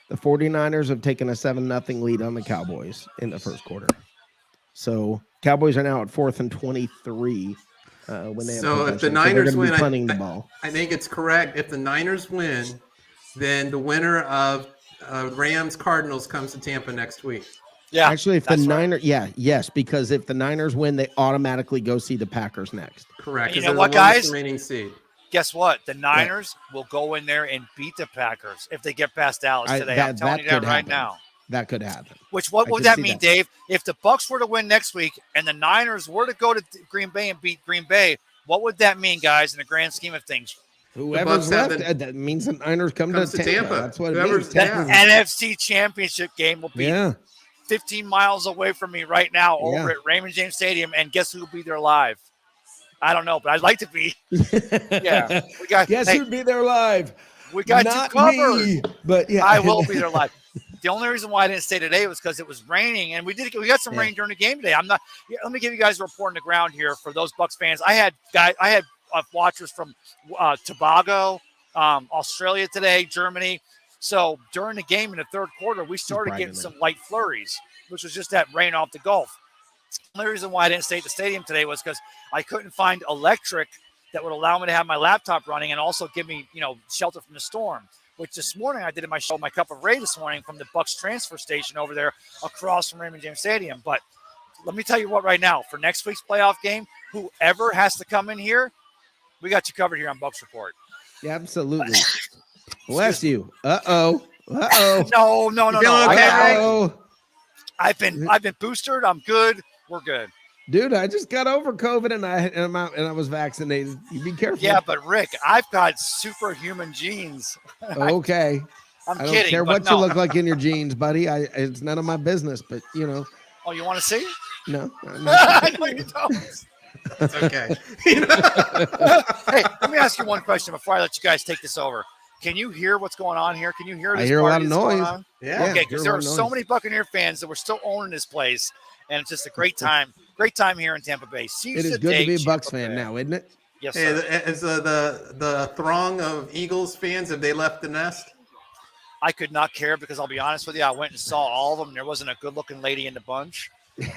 The 49ers have taken a 7-0 lead on the Cowboys in the first quarter. So Cowboys are now at 4th and 23. When they if the Niners win, the ball. I think it's correct. If the Niners win, then the winner of Rams Cardinals comes to Tampa next week. Yeah, actually, if the Niners, yes, because if the Niners win, they automatically go see the Packers next. Correct. You know what, guys? Remaining seed. Guess what? The Niners will go in there and beat the Packers if they get past Dallas today. I'm telling you that right now. That could happen. What would that mean, Dave? If the Bucs were to win next week and the Niners were to go to Green Bay and beat Green Bay, what would that mean, guys, in the grand scheme of things? Whoever's left, that means the Niners come to Tampa. That's what it means. The NFC Championship game will be 15 miles away from me right now over at Raymond James Stadium, and guess who will be there live? I don't know, but I'd like to be. Yeah. Guess who'd be there live? We got you covered. Me, but yeah. I will be there live. The only reason why I didn't stay today was because it was raining, and we got some rain during the game today. Let me give you guys a report on the ground here for those Bucs fans. I had watchers from Tobago, Australia today, Germany. So during the game in the third quarter, we started getting some light flurries, which was just that rain off the Gulf. The only reason why I didn't stay at the stadium today was because I couldn't find electric that would allow me to have my laptop running and also give me, shelter from the storm, which this morning I did in my show, my Cup of Ray this morning from the Bucs transfer station over there across from Raymond James Stadium. But let me tell you what right now, for next week's playoff game, whoever has to come in here, we got you covered here on Bucs Report. Yeah, absolutely. Bless you. Uh-oh. Uh-oh. No. Uh-oh. I've been boosted. I'm good. We're good. Dude, I just got over COVID and I was vaccinated. You be careful. Yeah, but Rick, I've got superhuman genes. Okay. I'm I don't kidding. care what you look like in your jeans, buddy. It's none of my business, but you know. Oh, you want to see? No. I know you don't. It's okay. Hey, let me ask you one question before I let you guys take this over. Can you hear what's going on here? Can you hear this? I hear a lot of noise. Yeah. Okay, because there are so many Buccaneer fans that were still owning this place, and it's just a great time. Great time here in Tampa Bay. It is good to be a Bucs fan now, isn't it? Yes, sir. Is the throng of Eagles fans, have they left the nest? I could not care because I'll be honest with you, I went and saw all of them. There wasn't a good-looking lady in the bunch.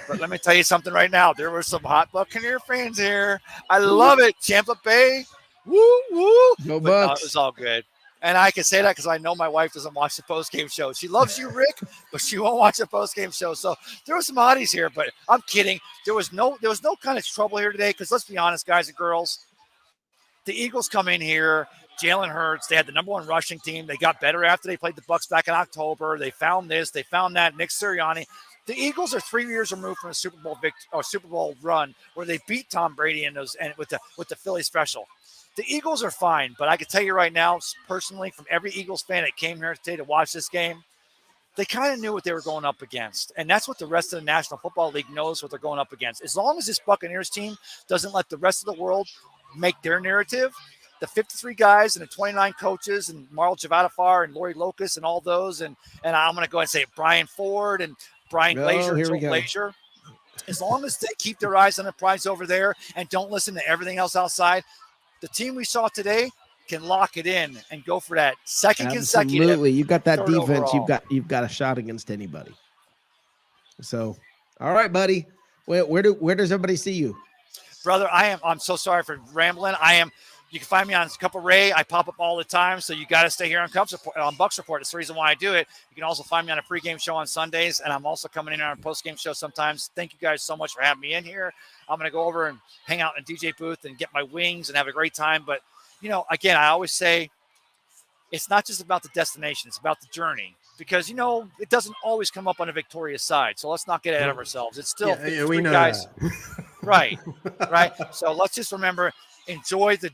But let me tell you something right now. There were some hot Buccaneer fans here. I love it. Tampa Bay. Woo, woo. Go Bucs. No, it was all good. And I can say that because I know my wife doesn't watch the post-game show. She loves you, Rick, but she won't watch the post-game show. So there were some hotties here, but I'm kidding. There was no kind of trouble here today because let's be honest, guys and girls. The Eagles come in here. Jalen Hurts, they had the number one rushing team. They got better after they played the Bucs back in October. They found this. They found that. Nick Sirianni. The Eagles are 3 years removed from a Super Bowl run where they beat Tom Brady and with the Philly special. The Eagles are fine, but I can tell you right now, personally, from every Eagles fan that came here today to watch this game, they kind of knew what they were going up against. And that's what the rest of the National Football League knows what they're going up against. As long as this Buccaneers team doesn't let the rest of the world make their narrative, the 53 guys and the 29 coaches and Marl Javadafar and Lori Locust and all those, and I'm going to go ahead and say Brian Ford and Brian Glazier, Joe Glazier, as long as they keep their eyes on the prize over there and don't listen to everything else outside, the team we saw today can lock it in and go for that second consecutive. Absolutely. You've got that defense. Overall. You've got a shot against anybody. So, all right, buddy. Where does everybody see you? Brother, I'm so sorry for rambling. You can find me on Cup of Ray. I pop up all the time, so you got to stay here on Bucs Report. It's the reason why I do it. You can also find me on a pregame show on Sundays, and I'm also coming in on a postgame show sometimes. Thank you guys so much for having me in here. I'm going to go over and hang out in a DJ booth and get my wings and have a great time. But, again, I always say it's not just about the destination. It's about the journey. Because, it doesn't always come up on a victorious side. So let's not get ahead of ourselves. It's still we know guys. That. Right. So let's just remember, enjoy the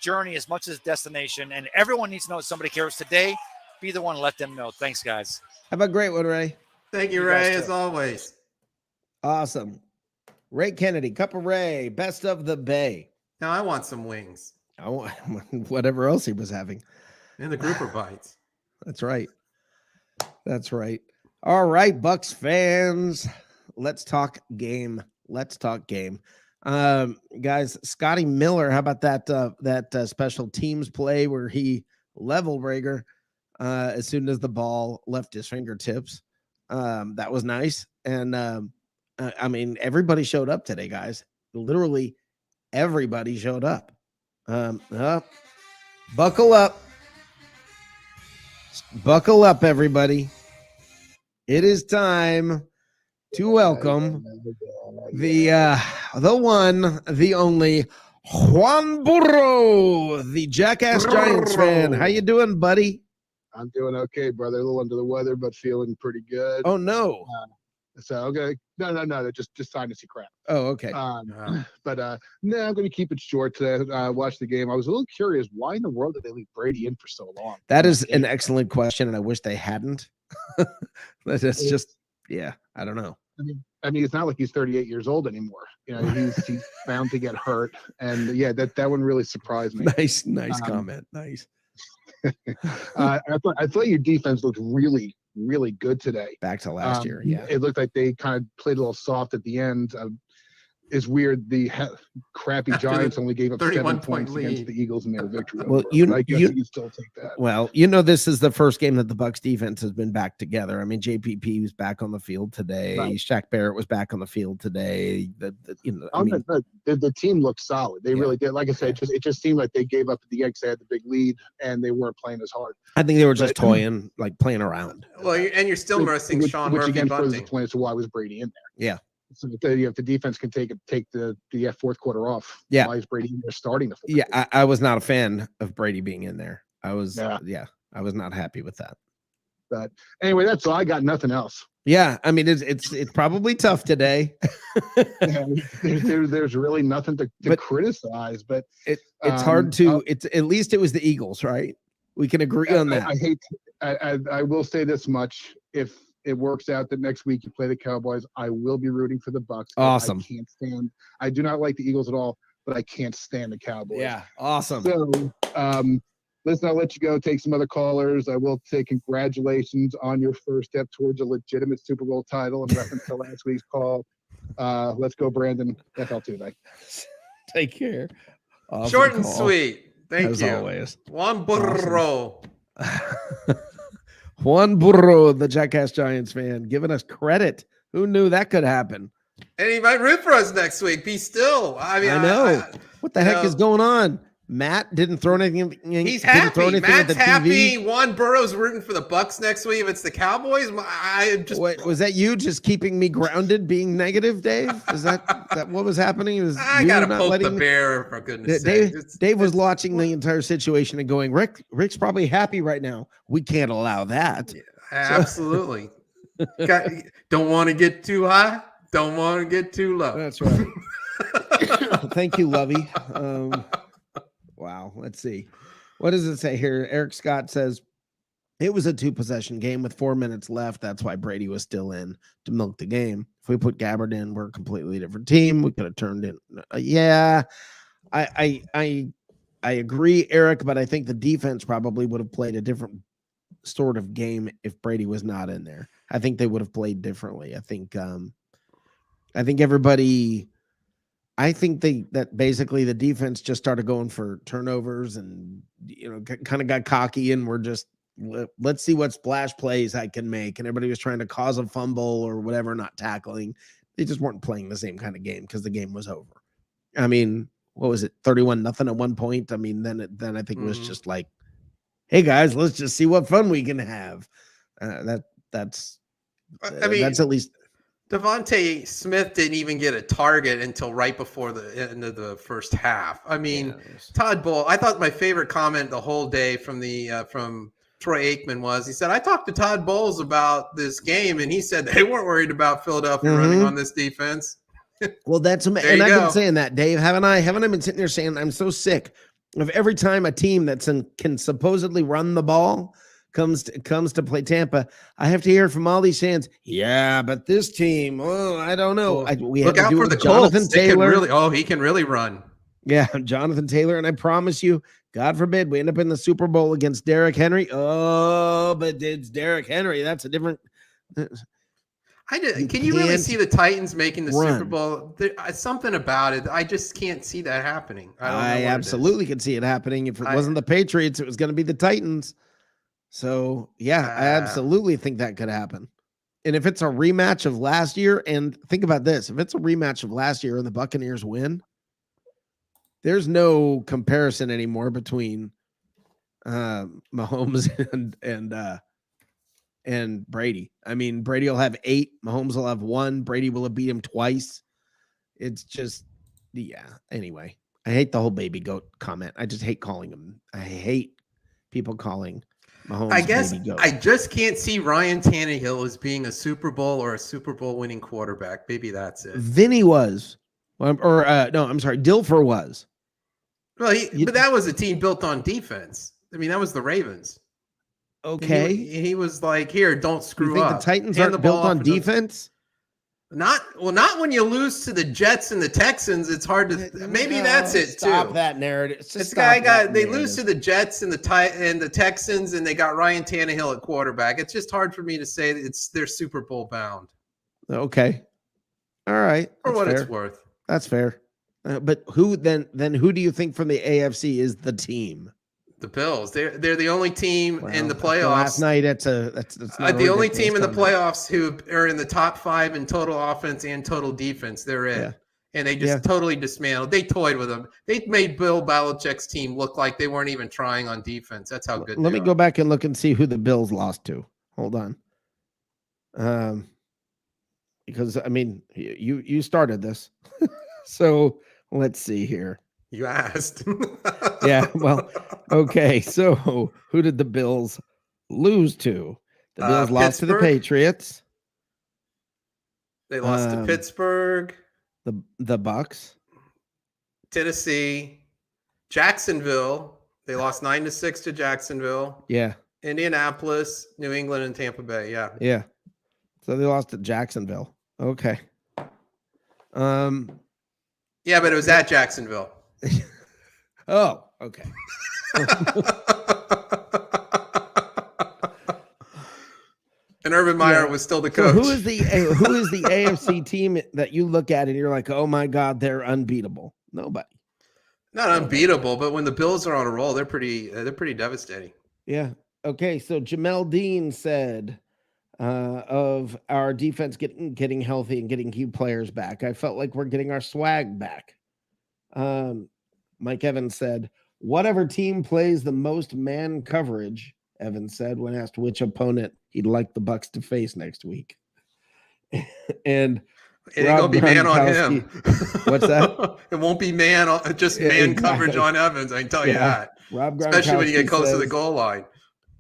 journey as much as the destination, and everyone needs to know that somebody cares today. Be the one to let them know. Thanks, guys. Have a great one, Ray. Thank you, Ray, as always. Awesome. Ray Kennedy, Cup of Ray, best of the Bay. Now I want some wings. I want whatever else he was having. And the grouper bites. That's right. All right, Bucs fans. Let's talk game. Guys, Scotty Miller, how about that special teams play where he leveled Rager as soon as the ball left his fingertips? That was nice. And everybody showed up today, guys. Literally everybody showed up. Buckle up, everybody. It is time to welcome the one, the only Juan Burro, the Jackass Giants fan. How you doing, buddy? I'm doing okay, brother. A little under the weather, but feeling pretty good. Oh no. Okay. No. Just sinusy crap. Oh, okay. But no, I'm going to keep it short today. Watch the game. I was a little curious. Why in the world did they leave Brady in for so long? That is an excellent question, and I wish they hadn't. That's just, I don't know. I mean, it's not like he's 38 years old anymore. He's bound to get hurt, and that one really surprised me. Nice comment. Nice. I thought your defense looked really, really good today. Back to last year, yeah. It looked like they kind of played a little soft at the end. It's weird. The crappy Giants only gave up 7 points against the Eagles in their victory. Well, I guess you can still take that. Well, this is the first game that the Bucs defense has been back together. I mean, JPP was back on the field today. Right. Shaq Barrett was back on the field today. The team looked solid. They really did. Like I said, it just seemed like they gave up at the end. They had the big lead, and they weren't playing as hard. I think they were just playing around. Well, and you're still missing Sean Murphy-Bunting. Which again, further explains why was Brady in there. Yeah. So if the defense can take the fourth quarter off, yeah. Why is Brady in there starting the fourth Yeah, quarter? I was not a fan of Brady being in there. I was not happy with that. But anyway, that's all. I got nothing else. Yeah, I mean it's probably tough today. There's really nothing to criticize, but it's hard to. It's at least it was the Eagles, right? We can agree on that. I will say this much: if it works out that next week you play the Cowboys, I will be rooting for the Bucs. Awesome. I do not like the Eagles at all, but I can't stand the Cowboys. Yeah, awesome. So, listen, I'll let you go. Take some other callers. I will say congratulations on your first step towards a legitimate Super Bowl title in reference to last week's call. Let's go, Brandon. FL2 night. Take care. Awesome Short and call. sweet. Thank As you. Always. Juan Burro. Awesome. Juan Burro, the Jackass Giants fan, giving us credit. Who knew that could happen? And he might root for us next week. Be still. I mean, I know. What the heck is going on? Matt didn't throw anything. He's happy. Matt's happy. TV. Juan Burrow's rooting for the Bucs next week. If it's the Cowboys, Wait, was that you just keeping me grounded, being negative, Dave? Is that what was happening? I gotta poke the bear, for goodness' sake. Dave was watching the entire situation and going, Rick's probably happy right now. We can't allow that. Yeah, absolutely. Don't want to get too high. Don't want to get too low. That's right. Thank you, Lovey. Wow. Let's see. What does it say here? Eric Scott says it was a 2-possession game with 4 minutes left. That's why Brady was still in to milk the game. If we put Gabbard in, we're a completely different team. We could have turned in. Yeah, I agree, Eric, but I think the defense probably would have played a different sort of game if Brady was not in there. I think they would have played differently. I think that basically the defense just started going for turnovers and, kind of got cocky and we're just, let's see what splash plays I can make. And everybody was trying to cause a fumble or whatever, not tackling. They just weren't playing the same kind of game because the game was over. I mean, what was it? 31-0 at one point. I mean, then I think it was just like, hey guys, let's just see what fun we can have. That's at least. Devontae Smith didn't even get a target until right before the end of the first half. I mean, Todd Bowles, I thought my favorite comment the whole day from Troy Aikman was, he said, I talked to Todd Bowles about this game, and he said they weren't worried about Philadelphia running on this defense. Well, and I've been saying that, Dave. Haven't I been sitting there saying I'm so sick of every time a team can supposedly run the ball comes to play Tampa, I have to hear from all these fans, yeah, but this team, I don't know. We look have out to do for the Jonathan Colts. Taylor. He can really run. Yeah, Jonathan Taylor, and I promise you, God forbid, we end up in the Super Bowl against Derrick Henry. Oh, but it's Derrick Henry. That's a different. Can you really see the Titans making the Super Bowl? There's something about it. I just can't see that happening. I absolutely could see it happening. If it wasn't the Patriots, it was going to be the Titans. So, yeah, I absolutely think that could happen. And if it's a rematch of last year, and think about this, if it's a rematch of last year and the Buccaneers win, there's no comparison anymore between Mahomes and Brady. I mean, Brady will have 8, Mahomes will have 1, Brady will have beat him twice. It's just, anyway. I hate the whole baby goat comment. I just hate calling him. I hate people calling Mahomes baby goat. I just can't see Ryan Tannehill as being a Super Bowl or a Super Bowl winning quarterback. Maybe that's it. Vinny was. No, I'm sorry. Dilfer was. Well, but that was a team built on defense. I mean, that was the Ravens. Okay. He was like, here, don't screw up. The Titans aren't built on defense? Not when you lose to the Jets and the Texans. It's hard to. Maybe that's it too. Stop that narrative. They lose to the Jets and the Texans, and they got Ryan Tannehill at quarterback. It's just hard for me to say that they're Super Bowl bound. Okay, all right. For what it's worth, that's fair. But who then who do you think from the AFC is the team? The Bills. They're the only team in the playoffs. Last night, that's the only team in the playoffs who are in the top 5 in total offense and total defense. They're it. Yeah. And they just totally dismantled. They toyed with them. They made Bill Belichick's team look like they weren't even trying on defense. That's how good Let me go back and look and see who the Bills lost to. Hold on. because I mean, you started this. So let's see here. You asked. Yeah, well, okay. So who did the Bills lose to? The Bills lost to the Patriots. They lost to Pittsburgh. The Bucs. Tennessee. Jacksonville. They lost 9-6 to Jacksonville. Yeah. Indianapolis, New England, and Tampa Bay. Yeah. Yeah. So they lost to Jacksonville. Okay. Yeah, but it was at Jacksonville. Oh, okay. And Urban Meyer was still the coach. So who is the AFC team that you look at and you're like, oh my God, they're unbeatable? Nobody. Not unbeatable, but when the Bills are on a roll, they're pretty devastating. Yeah. Okay. So Jamel Dean said of our defense getting healthy and getting key players back, I felt like we're getting our swag back. Mike Evans said, whatever team plays the most man coverage, Evans said when asked which opponent he'd like the Bucs to face next week. And it ain't gonna be man on him. What's that? It won't be man coverage on Evans. I can tell you that. Especially when you get close to the goal line.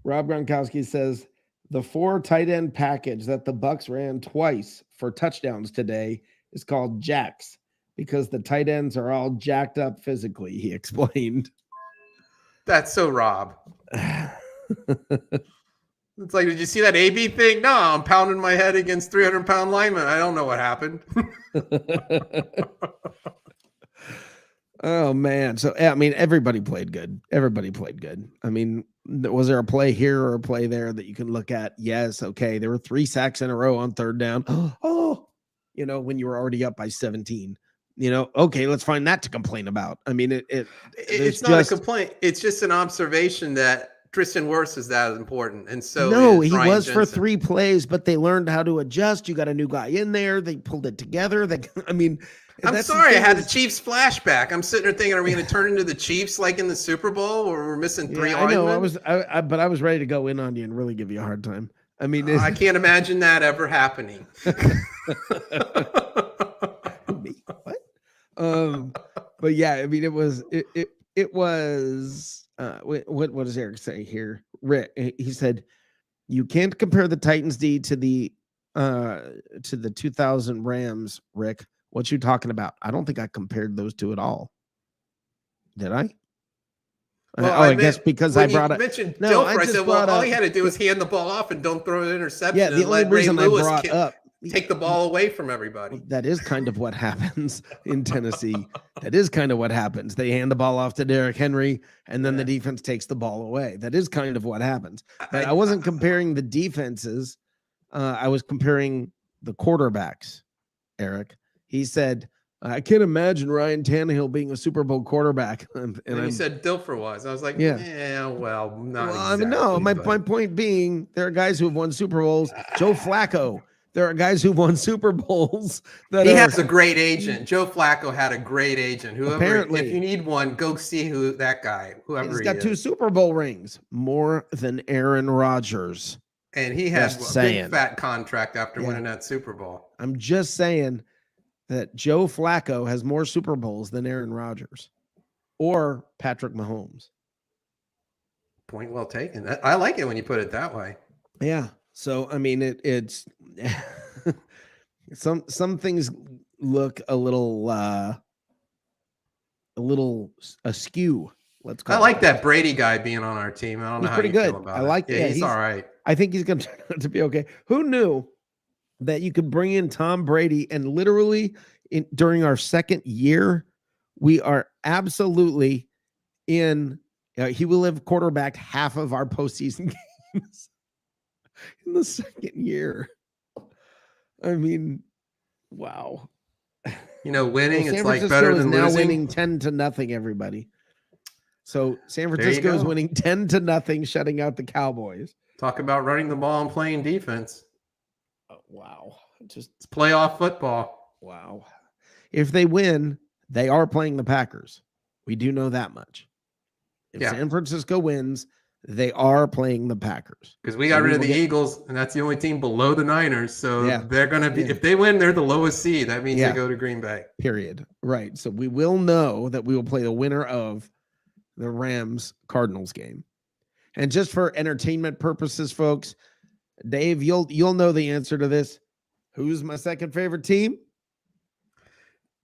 Rob Gronkowski says the 4 tight end package that the Bucs ran twice for touchdowns today is called jacks because the tight ends are all jacked up physically. He explained. That's so Rob. It's like, did you see that AB thing? No, I'm pounding my head against 300-pound linemen. I don't know what happened. Oh, man. So, I mean, everybody played good. I mean, was there a play here or a play there that you can look at? Yes. Okay. There were 3 sacks in a row on third down. Oh, when you were already up by 17. Okay, let's find that to complain about. I mean, it's not a complaint. It's just an observation that Tristan Wirfs is that important. And so no, he was Jensen. For 3 plays, but they learned how to adjust. You got a new guy in there. They pulled it together. I'm sorry. I had the Chiefs flashback. I'm sitting there thinking, are we going to turn into the Chiefs like in the Super Bowl where we're missing 3 linemen? But I was ready to go in on you and really give you a hard time. I mean, I can't imagine that ever happening. But yeah, I mean, it was what does Eric say here? Rick, he said, you can't compare the Titans D to the 2000 Rams, Rick. What you talking about? I don't think I compared those two at all. Did I? Well, I guess because I brought it. Mentioned Dilfer, I said, well, all he had to do was hand the ball off and don't throw an interception. Yeah, the only reason I brought up. Take the ball away from everybody. That is kind of what happens in Tennessee. That is kind of what happens. They hand the ball off to Derrick Henry, and then the defense takes the ball away. That is kind of what happens. But I wasn't comparing the defenses. I was comparing the quarterbacks, Eric. He said, I can't imagine Ryan Tannehill being a Super Bowl quarterback. And he said Dilfer was. I was like, yeah well, not exactly. I mean, no, my point being, there are guys who have won Super Bowls. Joe Flacco. There are guys who won Super Bowls. He has a great agent. Joe Flacco had a great agent. Apparently, if you need one, go see who that guy. He's got 2 Super Bowl rings, more than Aaron Rodgers. And he has a big fat contract after winning that Super Bowl. I'm just saying that Joe Flacco has more Super Bowls than Aaron Rodgers or Patrick Mahomes. Point well taken. I like it when you put it that way. Yeah. So, I mean, it's some things look a little askew. Let's call I like that Brady guy being on our team. I don't know how you feel about it. I like it. Yeah, he's all right. I think he's going to turn out to be okay. Who knew that you could bring in Tom Brady and literally during our second year, we are absolutely in. He will have quarterbacked half of our postseason games. In the second year. I mean, wow. Winning, it's like better than now losing. Winning 10-0, everybody. So San Francisco is winning 10-0, shutting out the Cowboys. Talk about running the ball and playing defense. Oh, wow. It's playoff football. Wow. If they win, they are playing the Packers. We do know that much. If San Francisco wins, They are playing the Packers. Because we got rid of the Eagles, and that's the only team below the Niners. So they're going to be, if they win, they're the lowest seed. That means they go to Green Bay. Period. Right. So we will know that we will play the winner of the Rams-Cardinals game. And just for entertainment purposes, folks, Dave, you'll know the answer to this. Who's my second favorite team?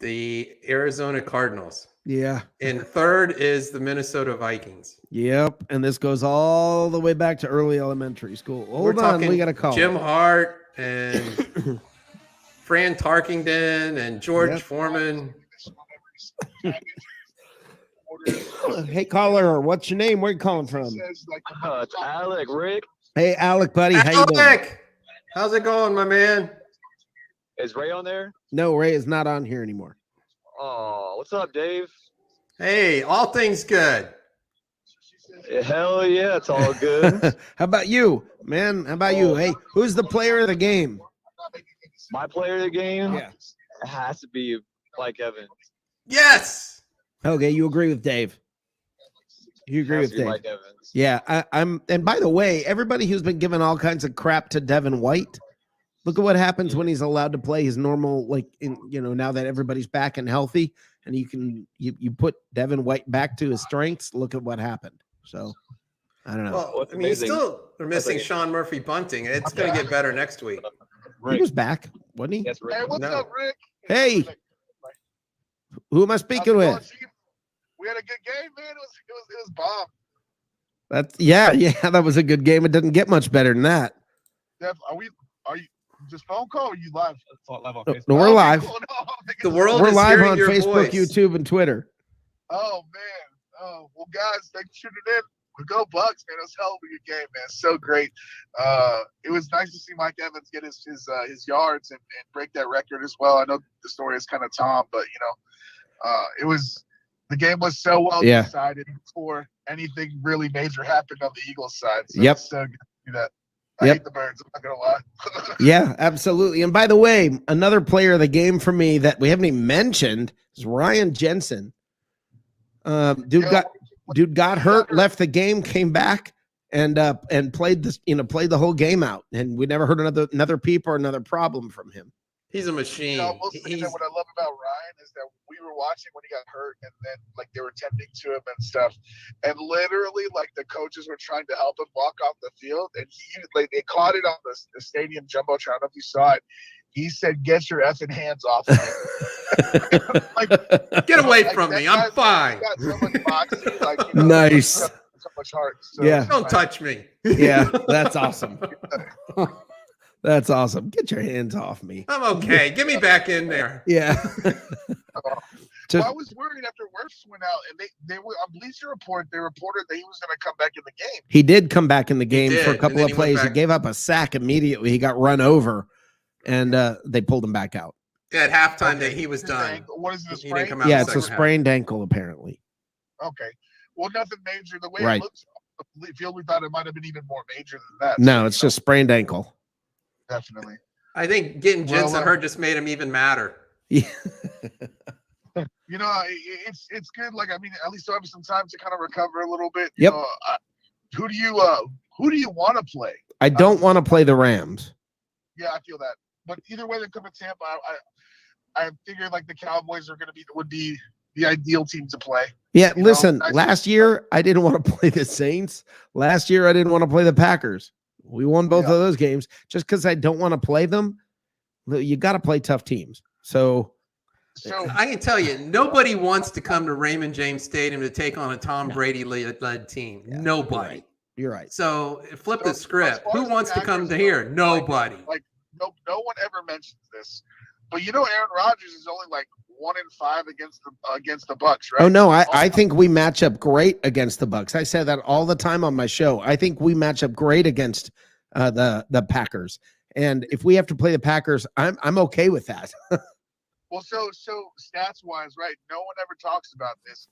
The Arizona Cardinals. Yeah. And third is the Minnesota Vikings. Yep. And this goes all the way back to early elementary school. Hold on, we got to call Jim Hart and Fran Tarkington and George Foreman. Hey, caller, what's your name? Where you calling from? It's Alec, Rick. Hey, Alec, buddy. How you doing? Alec, how's it going, my man? Is Ray on there? No, Ray is not on here anymore. Oh, what's up, Dave? Hey, all things good. Hell yeah, it's all good. How about you, man? How about you? Hey, who's the player of the game? My player of the game? Yeah. It has to be Mike Evans. Yes. Okay, you agree with Dave. You agree with Dave. Mike Evans. Yeah, I'm. And by the way, everybody who's been giving all kinds of crap to Devin White, look at what happens when he's allowed to play his normal, now that everybody's back and healthy, and you put Devin White back to his strengths. Look at what happened. So, I don't know. Well, I mean, they're missing Sean Murphy Bunting. It's going to get better next week. He was back, wasn't he? Yes, Rick. Hey, what's up, Rick? Hey, who am I speaking with? We had a good game, man. It was bomb. That's that was a good game. It doesn't get much better than that. Def, are you just phone call or are you live? Live on Facebook. No, we're live. The world We're is live hearing on your Facebook, voice. YouTube, and Twitter. Oh man. Oh well, guys, thanks for tuning in. We go Bucs, man. It was a hell of a good game, man. So great. It was nice to see Mike Evans get his yards and break that record as well. I know the story is kind of Tom, but the game was so well decided before anything really major happened on the Eagles side. So it's so good to see that. I hate the Birds. I'm not gonna lie. Yeah, absolutely. And by the way, another player of the game for me that we haven't even mentioned is Ryan Jensen. Dude got hurt, left the game, came back, and played the whole game out. And we never heard another peep or another problem from him. He's a machine. What I love about Ryan is that we were watching when he got hurt, and then they were tending to him and stuff, and literally the coaches were trying to help him walk off the field, and they caught it on the stadium jumbotron. I don't know if you saw it. He said, "Get your effing hands off me!" Get away from me! I'm fine. Got so much boxing, nice. So much heart. So don't touch me. Yeah, that's awesome. That's awesome. Get your hands off me. I'm okay. Get me back in there. Yeah. I was worried after Wirfs went out, and they were on Bleacher Report. They reported that he was going to come back in the game. He did come back in the game for a couple of plays. He gave up a sack immediately. He got run over, and they pulled him back out. At halftime, that he was done. What is this? Sprain? Yeah, it's a sprained ankle apparently. Okay. Well, nothing major. The way it looks, we thought it might have been even more major than that. No, it's just sprained ankle. Definitely. I think getting Jensen hurt just made him even madder. Yeah. It's good. At least he'll have some time to kind of recover a little bit. Yep. Who do you want to play? I don't want to play the Rams. Yeah, I feel that. But either way, they come to Tampa. I figure the Cowboys would be the ideal team to play. Yeah, listen. Last year I didn't want to play the Saints. Last year I didn't want to play the Packers. We won both of those games. Just because I don't want to play them, you got to play tough teams. So I can tell you, nobody wants to come to Raymond James Stadium to take on a Tom Brady-led team. Yeah, nobody. You're right. So flip the script. Who wants to come to here? Nobody. No one ever mentions this. But Aaron Rodgers is only 1-5 against the Bucs, right? Oh no, I think we match up great against the Bucs. I say that all the time on my show. I think we match up great against the Packers. And if we have to play the Packers, I'm okay with that. Well, so stats wise, right? No one ever talks about this.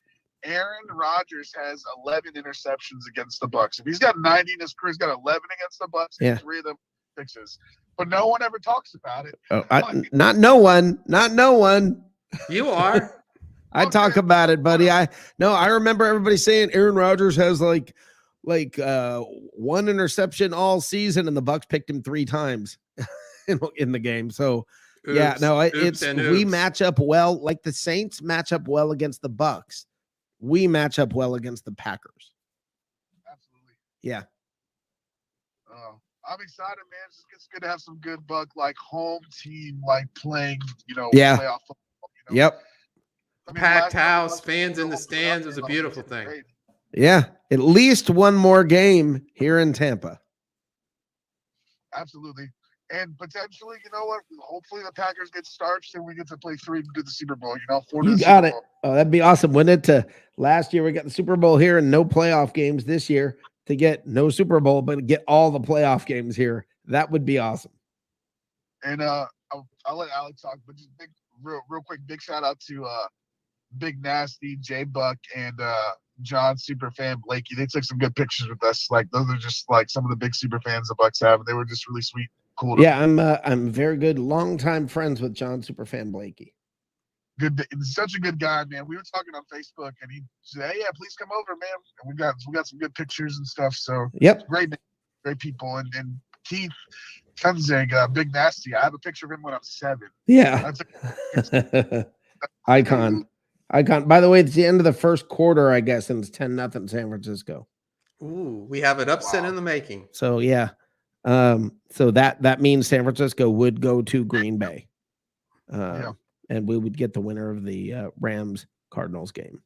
Aaron Rodgers has 11 interceptions against the Bucs. If he's got 90 in his career, he's got 11 against the Bucs, and 3 of them fixes. But no one ever talks about it. Oh, not no one. You are. I talk about it, buddy. I remember everybody saying Aaron Rodgers has like one interception all season, and the Bucs picked him 3 times in the game. So yeah, no, we match up well. Like the Saints match up well against the Bucs. We match up well against the Packers. Absolutely. Yeah. I'm excited, man. It's good to have some good Buck like home team like playing, playoff football. Yep. Packed house, fans in the stands was a beautiful thing. Great. Yeah, at least one more game here in Tampa. Absolutely. And potentially, you know what? Hopefully the Packers get starched and we get to play 3 and do the Super Bowl. You got it. Oh, that'd be awesome, wouldn't it? Last year we got the Super Bowl here and no playoff games this year. To get no Super Bowl, but get all the playoff games here. That would be awesome. And I'll let Alex talk, but just real quick, big shout out to Big Nasty, J Buck, and John Superfan Blakey. They took some good pictures with us. Like those are just like some of the big super fans the Bucs have. And they were just really sweet, cool. Yeah, I'm very good, longtime friends with John Superfan Blakey. Good, such a good guy, man. We were talking on Facebook, and he said, "Hey, yeah, please come over, man." And we got some good pictures and stuff. So yep, great people. And Keith Kunzig, Big Nasty. I have a picture of him when I'm 7. Yeah, icon. By the way, it's the end of the first quarter, I guess, and it's 10-0 San Francisco. Ooh, we have an upset in the making. So yeah, so that means San Francisco would go to Green Bay. And we would get the winner of the Rams-Cardinals game.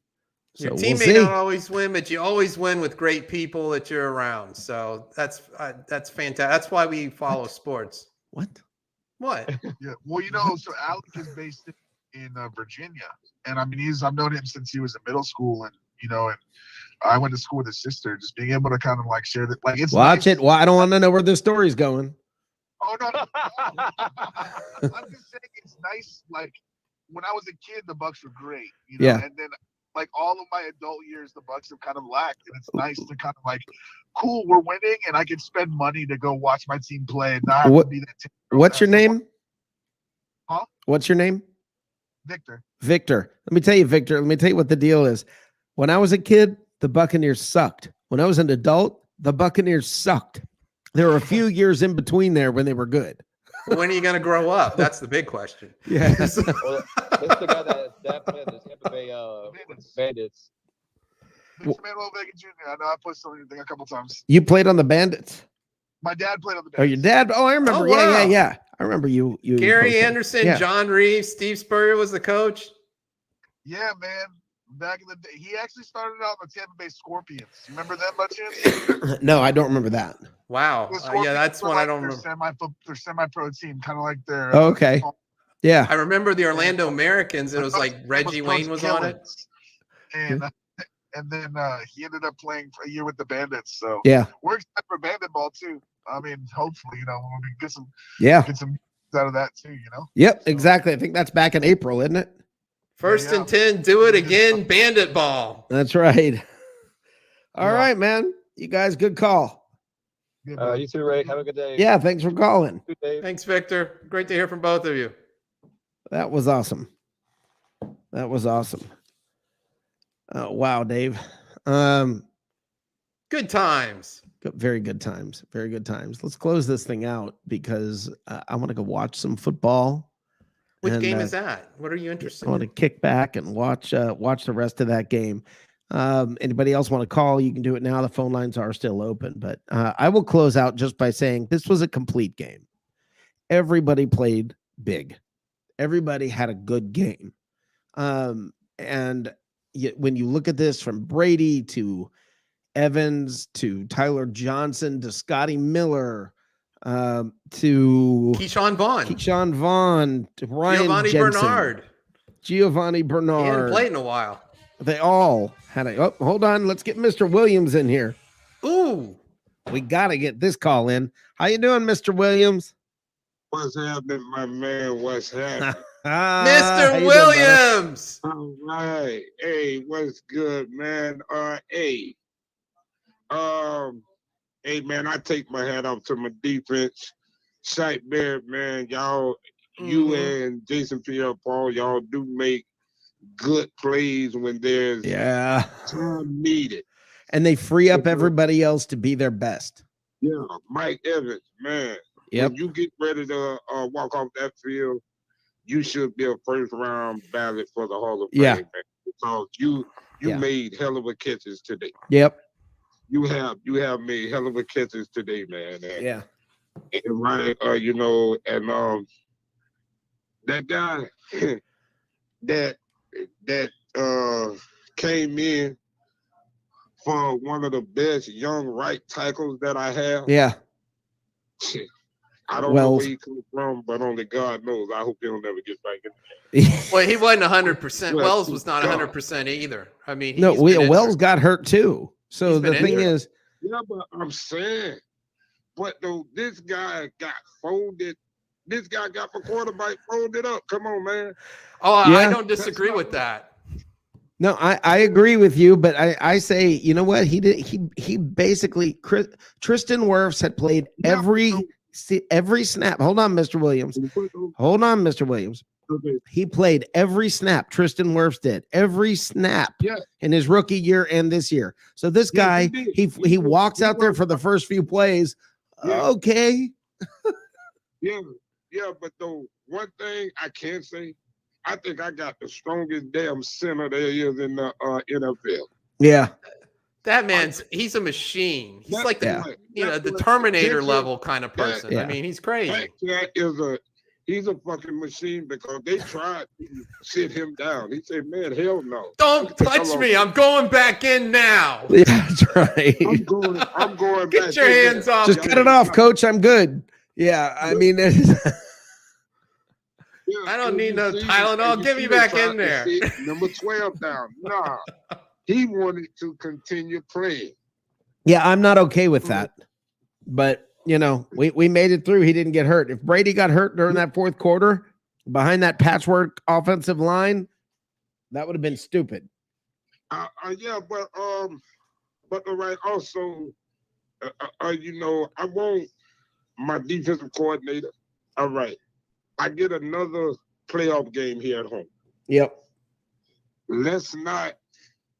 So your team may not always win, but you always win with great people that you're around. So that's fantastic. That's why we follow sports. What? Yeah. Well, so Alec is based in Virginia, and I mean I've known him since he was in middle school, and and I went to school with his sister. Just being able to kind of like share that, like it's watch nice. it. Well, I don't want to know where this story's going. Oh no! I'm just saying it's nice. Like when I was a kid, the Bucs were great, Yeah. And then like all of my adult years, the Bucs have kind of lacked, and it's nice to kind of like, cool, we're winning, and I can spend money to go watch my team play and not have to be that. What's your name? Huh? What's your name? Victor. Victor. Let me tell you, Victor. Let me tell you what the deal is. When I was a kid, the Buccaneers sucked. When I was an adult, the Buccaneers sucked. There were a few years in between there when they were good. When are you going to grow up? That's the big question. Yeah. Well, that's the guy that played the Tampa Bay Bandits. Manuel Vega Jr. I know I played something a couple times. You played on the Bandits? My dad played on the Bandits. Oh, your dad? Oh, I remember. Oh, wow. Yeah. I remember you. Gary Anderson, John Reeves, Steve Spurrier was the coach. Yeah, man. Back in the day, he actually started out in the Tampa Bay Scorpions. You remember them by chance? No, I don't remember that. Wow. Yeah, that's one I don't remember. They're semi-pro team, kind of like their. Oh, okay. Yeah. I remember the Orlando Americans. It was like Reggie Wayne was on it. And then he ended up playing for a year with the Bandits. So yeah, we're excited for Bandit ball too. I mean, hopefully, we'll get some out of that too. Yep, exactly. I think that's back in April, isn't it? First and 10, do it again, Bandit ball. That's right. All right, man. You guys, good call. You too, Ray. Have a good day. Yeah, thanks for calling. Thanks, Victor. Great to hear from both of you. That was awesome. Wow, Dave. Good times. Very good times. Very good times. Let's close this thing out because I want to go watch some football. Which game is that? What are you interested in? I want to kick back and watch the rest of that game. Anybody else want to call? You can do it now. The phone lines are still open. But I will close out just by saying this was a complete game. Everybody played big. Everybody had a good game. And yet when you look at this from Brady to Evans to Tyler Johnson to Scotty Miller, to Keyshawn Vaughn, to Ryan Giovanni Bernard. He hadn't played in a while. They all had a. Oh, hold on. Let's get Mr. Williams in here. Ooh, we got to get this call in. How you doing, Mr. Williams? What's happening, my man? What's happening? Mr. Williams. All right. Hey, what's good, man? Hey, man, I take my hat off to my defense. Sight Bear, man, y'all, you and Jason Pierre-Paul, y'all do make good plays when there's time needed. and they free up everybody else to be their best. Yeah, Mike Evans, man. Yep. When you get ready to walk off that field, you should be a first round ballot for the Hall of Fame, man, because you made hell of a catches today. Yep. You have made hell of a catches today, man. And, and right, and that guy that came in for one of the best young right tackles that I have. Yeah. I don't know where he comes from, but only God knows. I hope he'll never get back in there. Well, he wasn't 100%. Wells was not 100% either. I mean, Wells got hurt too. So the thing is, yeah, but I'm saying, but though this guy got folded. This guy got for quarterback folded up. Come on, man. Oh, I don't disagree with that. No, I agree with you, but I say, you know what? He basically Tristan Wirfs had played every snap. Hold on, Mr. Williams. Hold on, Mr. Williams. Okay. He played every snap. Tristan Wirfs did every snap in his rookie year and this year. So this guy, he walks out there for the first few plays. Yeah. Okay. Yeah, but though one thing I can say, I think I got the strongest damn center there is in the NFL. Yeah. That he's a machine. He's like the Terminator level kind of person. I mean, he's crazy. He's a fucking machine because they tried to sit him down. He said, man, hell no. Don't touch me. I'm going back in now. Yeah, that's right. I'm going Get back your hands off. Just cut it off, coach. I'm good. Yeah, I mean, I don't need no Tylenol. Get me back in there. Number 12 down. Nah. He wanted to continue playing. Yeah, I'm not okay with that. But, we made it through. He didn't get hurt. If Brady got hurt during that fourth quarter behind that patchwork offensive line, that would have been stupid. Yeah, but all right, also, I want my defensive coordinator. All right. I get another playoff game here at home. Yep. Let's not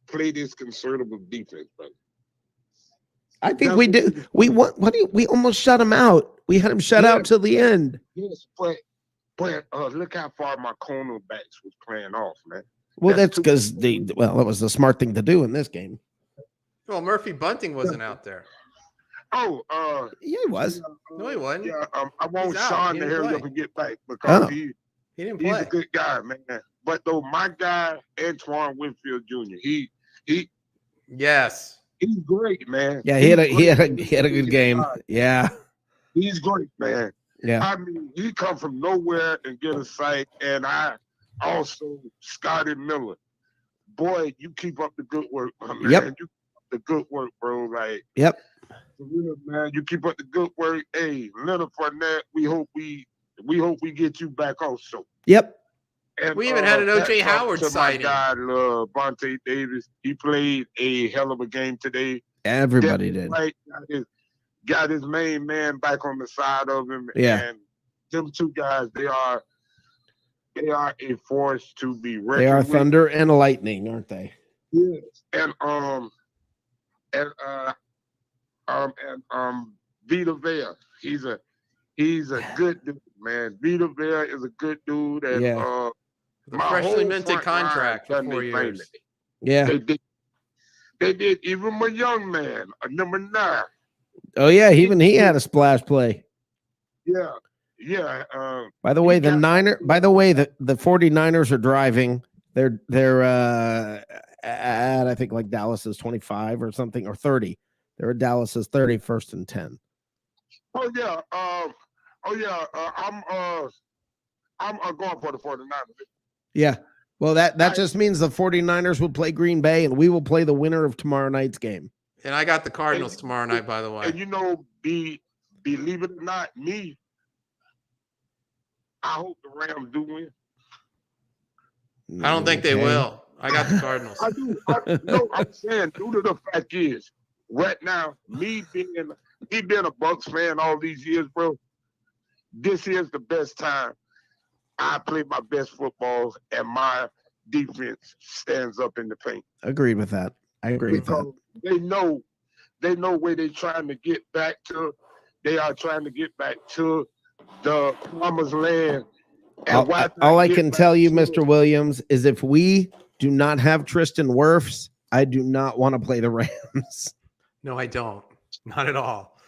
play this conservative defense, brother. I think we did. We almost shut him out. We had him shut out till the end. Yes, but look how far my cornerbacks was playing off, man. Well, that's because that was the smart thing to do in this game. Well, Murphy Bunting wasn't out there. Oh, yeah, he was. No, he wasn't. Yeah, I want Sean to hurry up and get back because he didn't play. He's a good guy, man. But though my guy Antoine Winfield Jr., he's great, man. Yeah, he had a good game. Yeah, he's great, man. Yeah, I mean, he come from nowhere and get a sack, and I also Scotty Miller. Boy, you keep up the good work, my man. Yep. You keep up the good work, bro. Like, yep. Man, you keep up the good work. Hey, Leonard Fournette, we hope we get you back also. Yep. And we even had an O.J. Howard sighting. My guy, Vontae Davis, he played a hell of a game today. Everybody did. Right, got his main man back on the side of him. Yeah. And them two guys, they are a force to be reckoned They are with. thunder and lightning, aren't they? Yes. And Vita Vea, he's a good dude, man. Vita Vea is a good dude, and the freshly minted contract for 4 years. Yeah, they did. Even my young man, number 9. Oh yeah, even he had a splash play. Yeah. By the way, the 49ers are driving. They're at I think like Dallas's 25 or something, or 30. They're at Dallas's 31st and 10. Oh yeah. I'm going for the 49ers. Yeah. Well, that just means the 49ers will play Green Bay, and we will play the winner of tomorrow night's game. And I got the Cardinals tomorrow night, by the way. And believe it or not, I hope the Rams do win. I don't think they will. I got the Cardinals. I do. I'm saying, due to the fact is, right now, me being a Bucs fan all these years, bro, this is the best time I play my best football and my defense stands up in the paint. Agreed with that. I agree with that. They know where they're trying to get back to. They are trying to get back to the promised land. And all I can tell you, Mr. Williams, is if we do not have Tristan Wirfs, I do not want to play the Rams. No, I don't. Not at all.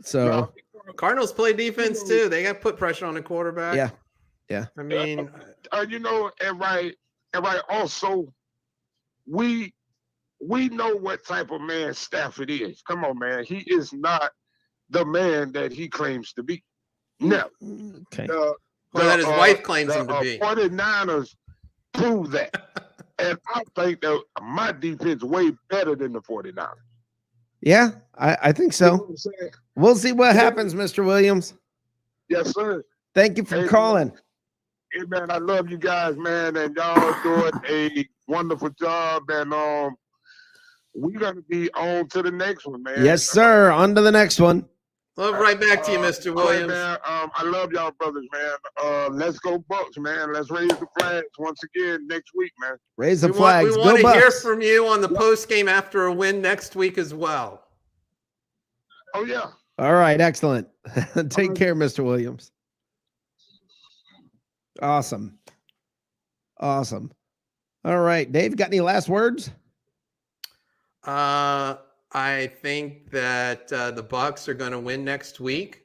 So Cardinals play defense too. They got to put pressure on the quarterback. Yeah. Yeah. I mean, and right. Also, we know what type of man Stafford is. Come on, man. He is not the man that he claims to be. No. Okay. That his wife claims him to be. 49ers prove that. And I think that my defense is way better than the 49ers. Yeah, I think so. You know what I'm We'll see what happens, Mr. Williams. Yes, sir. Thank you for calling. Hey, man, I love you guys, man, and y'all doing a wonderful job. And we're going to be on to the next one, man. Yes, sir. On to the next one. Love right back to you, Mr. Williams. Man, I love y'all brothers, man. Let's go Bucs, man. Let's raise the flags once again next week, man. Raise the flags. We want to hear from you on the post game after a win next week as well. Oh, yeah. All right. Excellent. Take care, Mr. Williams. Awesome. Awesome. All right. Dave, got any last words? I think that the Bucs are going to win next week,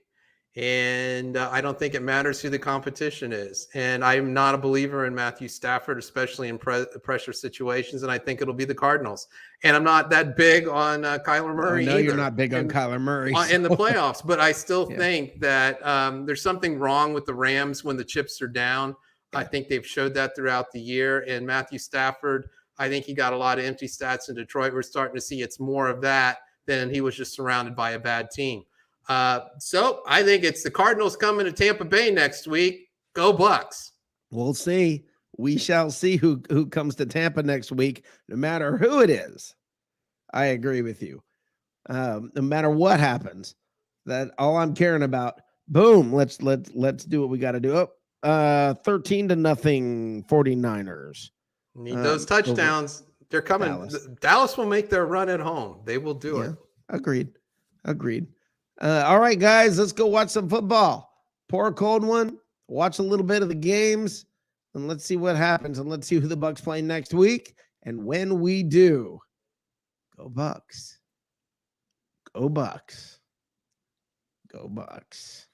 and I don't think it matters who the competition is. And I'm not a believer in Matthew Stafford, especially in pressure situations, and I think it'll be the Cardinals. And I'm not that big on Kyler Murray No, either. You're not big on Kyler Murray. In the playoffs, but I still think that there's something wrong with the Rams when the chips are down. I think they've showed that throughout the year. And Matthew Stafford, I think he got a lot of empty stats in Detroit. We're starting to see it's more of that than he was just surrounded by a bad team. So I think it's the Cardinals coming to Tampa Bay next week. Go Bucs. We'll see. We shall see who comes to Tampa next week, no matter who it is. I agree with you. No matter what happens, that all I'm caring about. Boom. Let's do what we got to do. 13-0 49ers. Need those touchdowns. They're coming. Dallas will make their run at home. They will do it. Agreed. All right, guys, let's go watch some football. Pour a cold one. Watch a little bit of the games, and let's see what happens. And let's see who the Bucs play next week. And when we do, go Bucs. Go Bucs. Go Bucs.